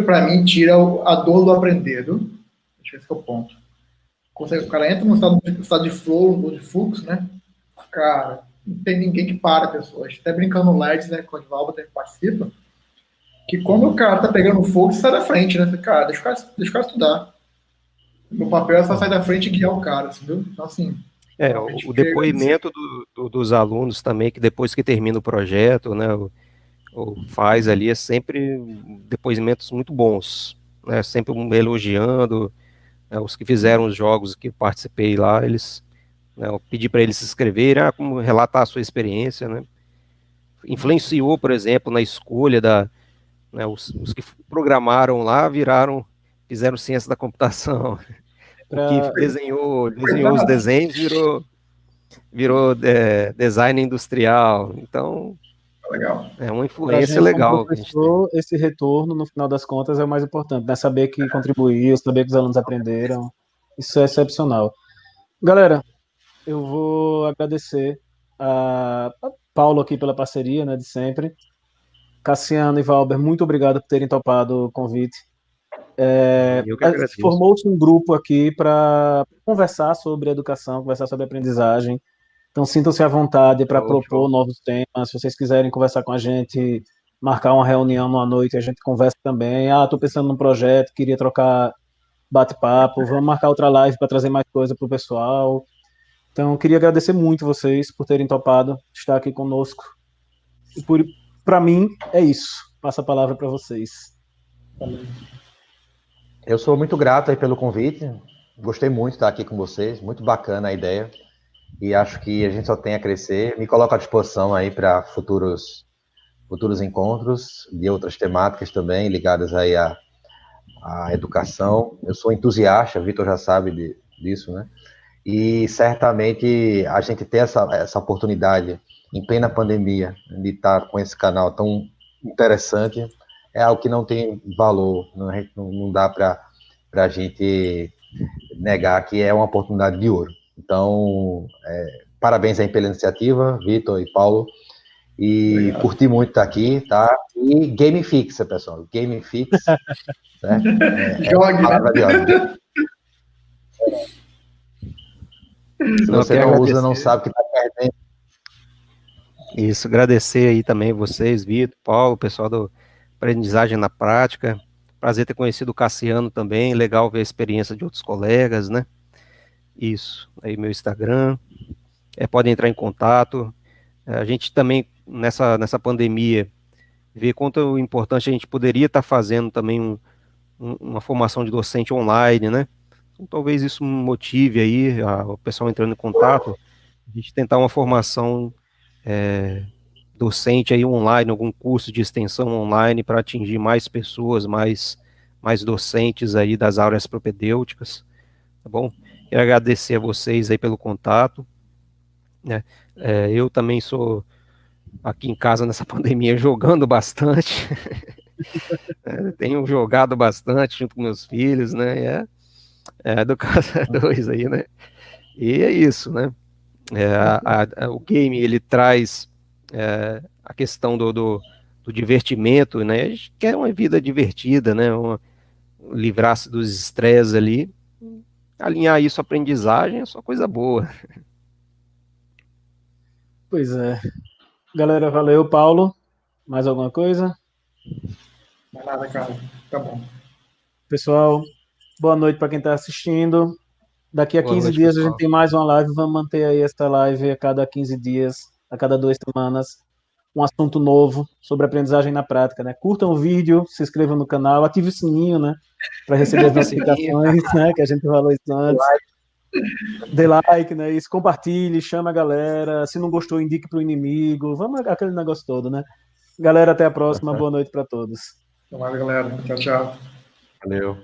para mim, tira a dor do aprender, viu? Acho que esse é o ponto. O cara entra no estado de flow, ou de fluxo, né? Cara, não tem ninguém que para a pessoa. A gente tá brincando no Lights, né? Com o Valbo que participa. Que quando o cara tá pegando fogo, você sai da frente, né? Cara, deixa o cara estudar. No papel é só sair da frente e guiar o cara, entendeu? Então, assim. O depoimento dos alunos também, que depois que termina o projeto, né? Faz ali, é sempre depoimentos muito bons, né? Sempre elogiando. Os que fizeram os jogos que participei lá, eu pedi para eles se inscreverem, como relatar a sua experiência, né? Influenciou, por exemplo, na escolha né, os que programaram lá fizeram ciência da computação. O que desenhou os desenhos virou design industrial. Então, legal. É uma influência legal. Professor, esse retorno, no final das contas, é o mais importante, né? Saber que contribuiu, saber que os alunos aprenderam. Isso é excepcional. Galera, eu vou agradecer a Paulo aqui pela parceria, né, de sempre. Cassiano e Valber, muito obrigado por terem topado o convite. Formou-se um grupo aqui para conversar sobre educação, conversar sobre aprendizagem. Então, sintam-se à vontade para propor novos temas. Se vocês quiserem conversar com a gente, marcar uma reunião numa noite, a gente conversa também. Estou pensando num projeto, queria trocar bate-papo. Vamos marcar outra live para trazer mais coisa para o pessoal. Então, queria agradecer muito vocês por terem topado estar aqui conosco. E para mim, é isso. Passo a palavra para vocês. Eu sou muito grato aí pelo convite. Gostei muito de estar aqui com vocês. Muito bacana a ideia. E acho que a gente só tem a crescer. Me coloco à disposição aí para futuros encontros de outras temáticas também, ligadas aí à educação. Eu sou entusiasta, o Vitor já sabe disso, né? E certamente a gente ter essa oportunidade em plena pandemia, de estar com esse canal tão interessante, é algo que não tem valor, não dá para a gente negar que é uma oportunidade de ouro. Então, parabéns aí pela iniciativa, Vitor e Paulo, e Obrigado. curti muito estar aqui, tá? E Game Fixa, pessoal, Game Fix, certo? Jogue, palavra de ordem. Se você não usa, não sabe o que está perdendo. Isso, agradecer aí também vocês, Vitor, Paulo, pessoal do Aprendizagem na Prática. Prazer ter conhecido o Cassiano também, legal ver a experiência de outros colegas, né? Isso, aí meu Instagram, pode entrar em contato. A gente também, nessa pandemia, vê quanto importante a gente poderia estar fazendo também uma formação de docente online, né? Então, talvez isso motive aí o pessoal entrando em contato, a gente tentar uma formação docente aí online, algum curso de extensão online para atingir mais pessoas, mais docentes aí das áreas propedêuticas, tá bom? Quero agradecer a vocês aí pelo contato, né? Eu também sou aqui em casa nessa pandemia jogando bastante, tenho jogado bastante junto com meus filhos, né? Do Casa 2 aí, né? E é isso, né? O game, ele traz a questão do divertimento, né? A gente quer uma vida divertida, né? Livrar-se dos estresses ali, alinhar isso à aprendizagem é só coisa boa. Pois é. Galera, valeu, Paulo. Mais alguma coisa? Não é nada, cara. Tá bom. Pessoal, boa noite para quem está assistindo. Daqui a Boa 15 noite, dias a gente pessoal. tem mais uma live. Vamos manter aí esta live a cada 15 dias, a cada 2 semanas. Um assunto novo sobre aprendizagem na prática, né? Curtam o vídeo, se inscrevam no canal, ative o sininho, né? Para receber as notificações, né? Que a gente falou isso antes. Dê like, né? Isso, compartilhe, chama a galera. Se não gostou, indique para o inimigo. Vamos aquele negócio todo, né? Galera, até a próxima. Boa noite para todos. Então, galera. Tchau, tchau. Valeu.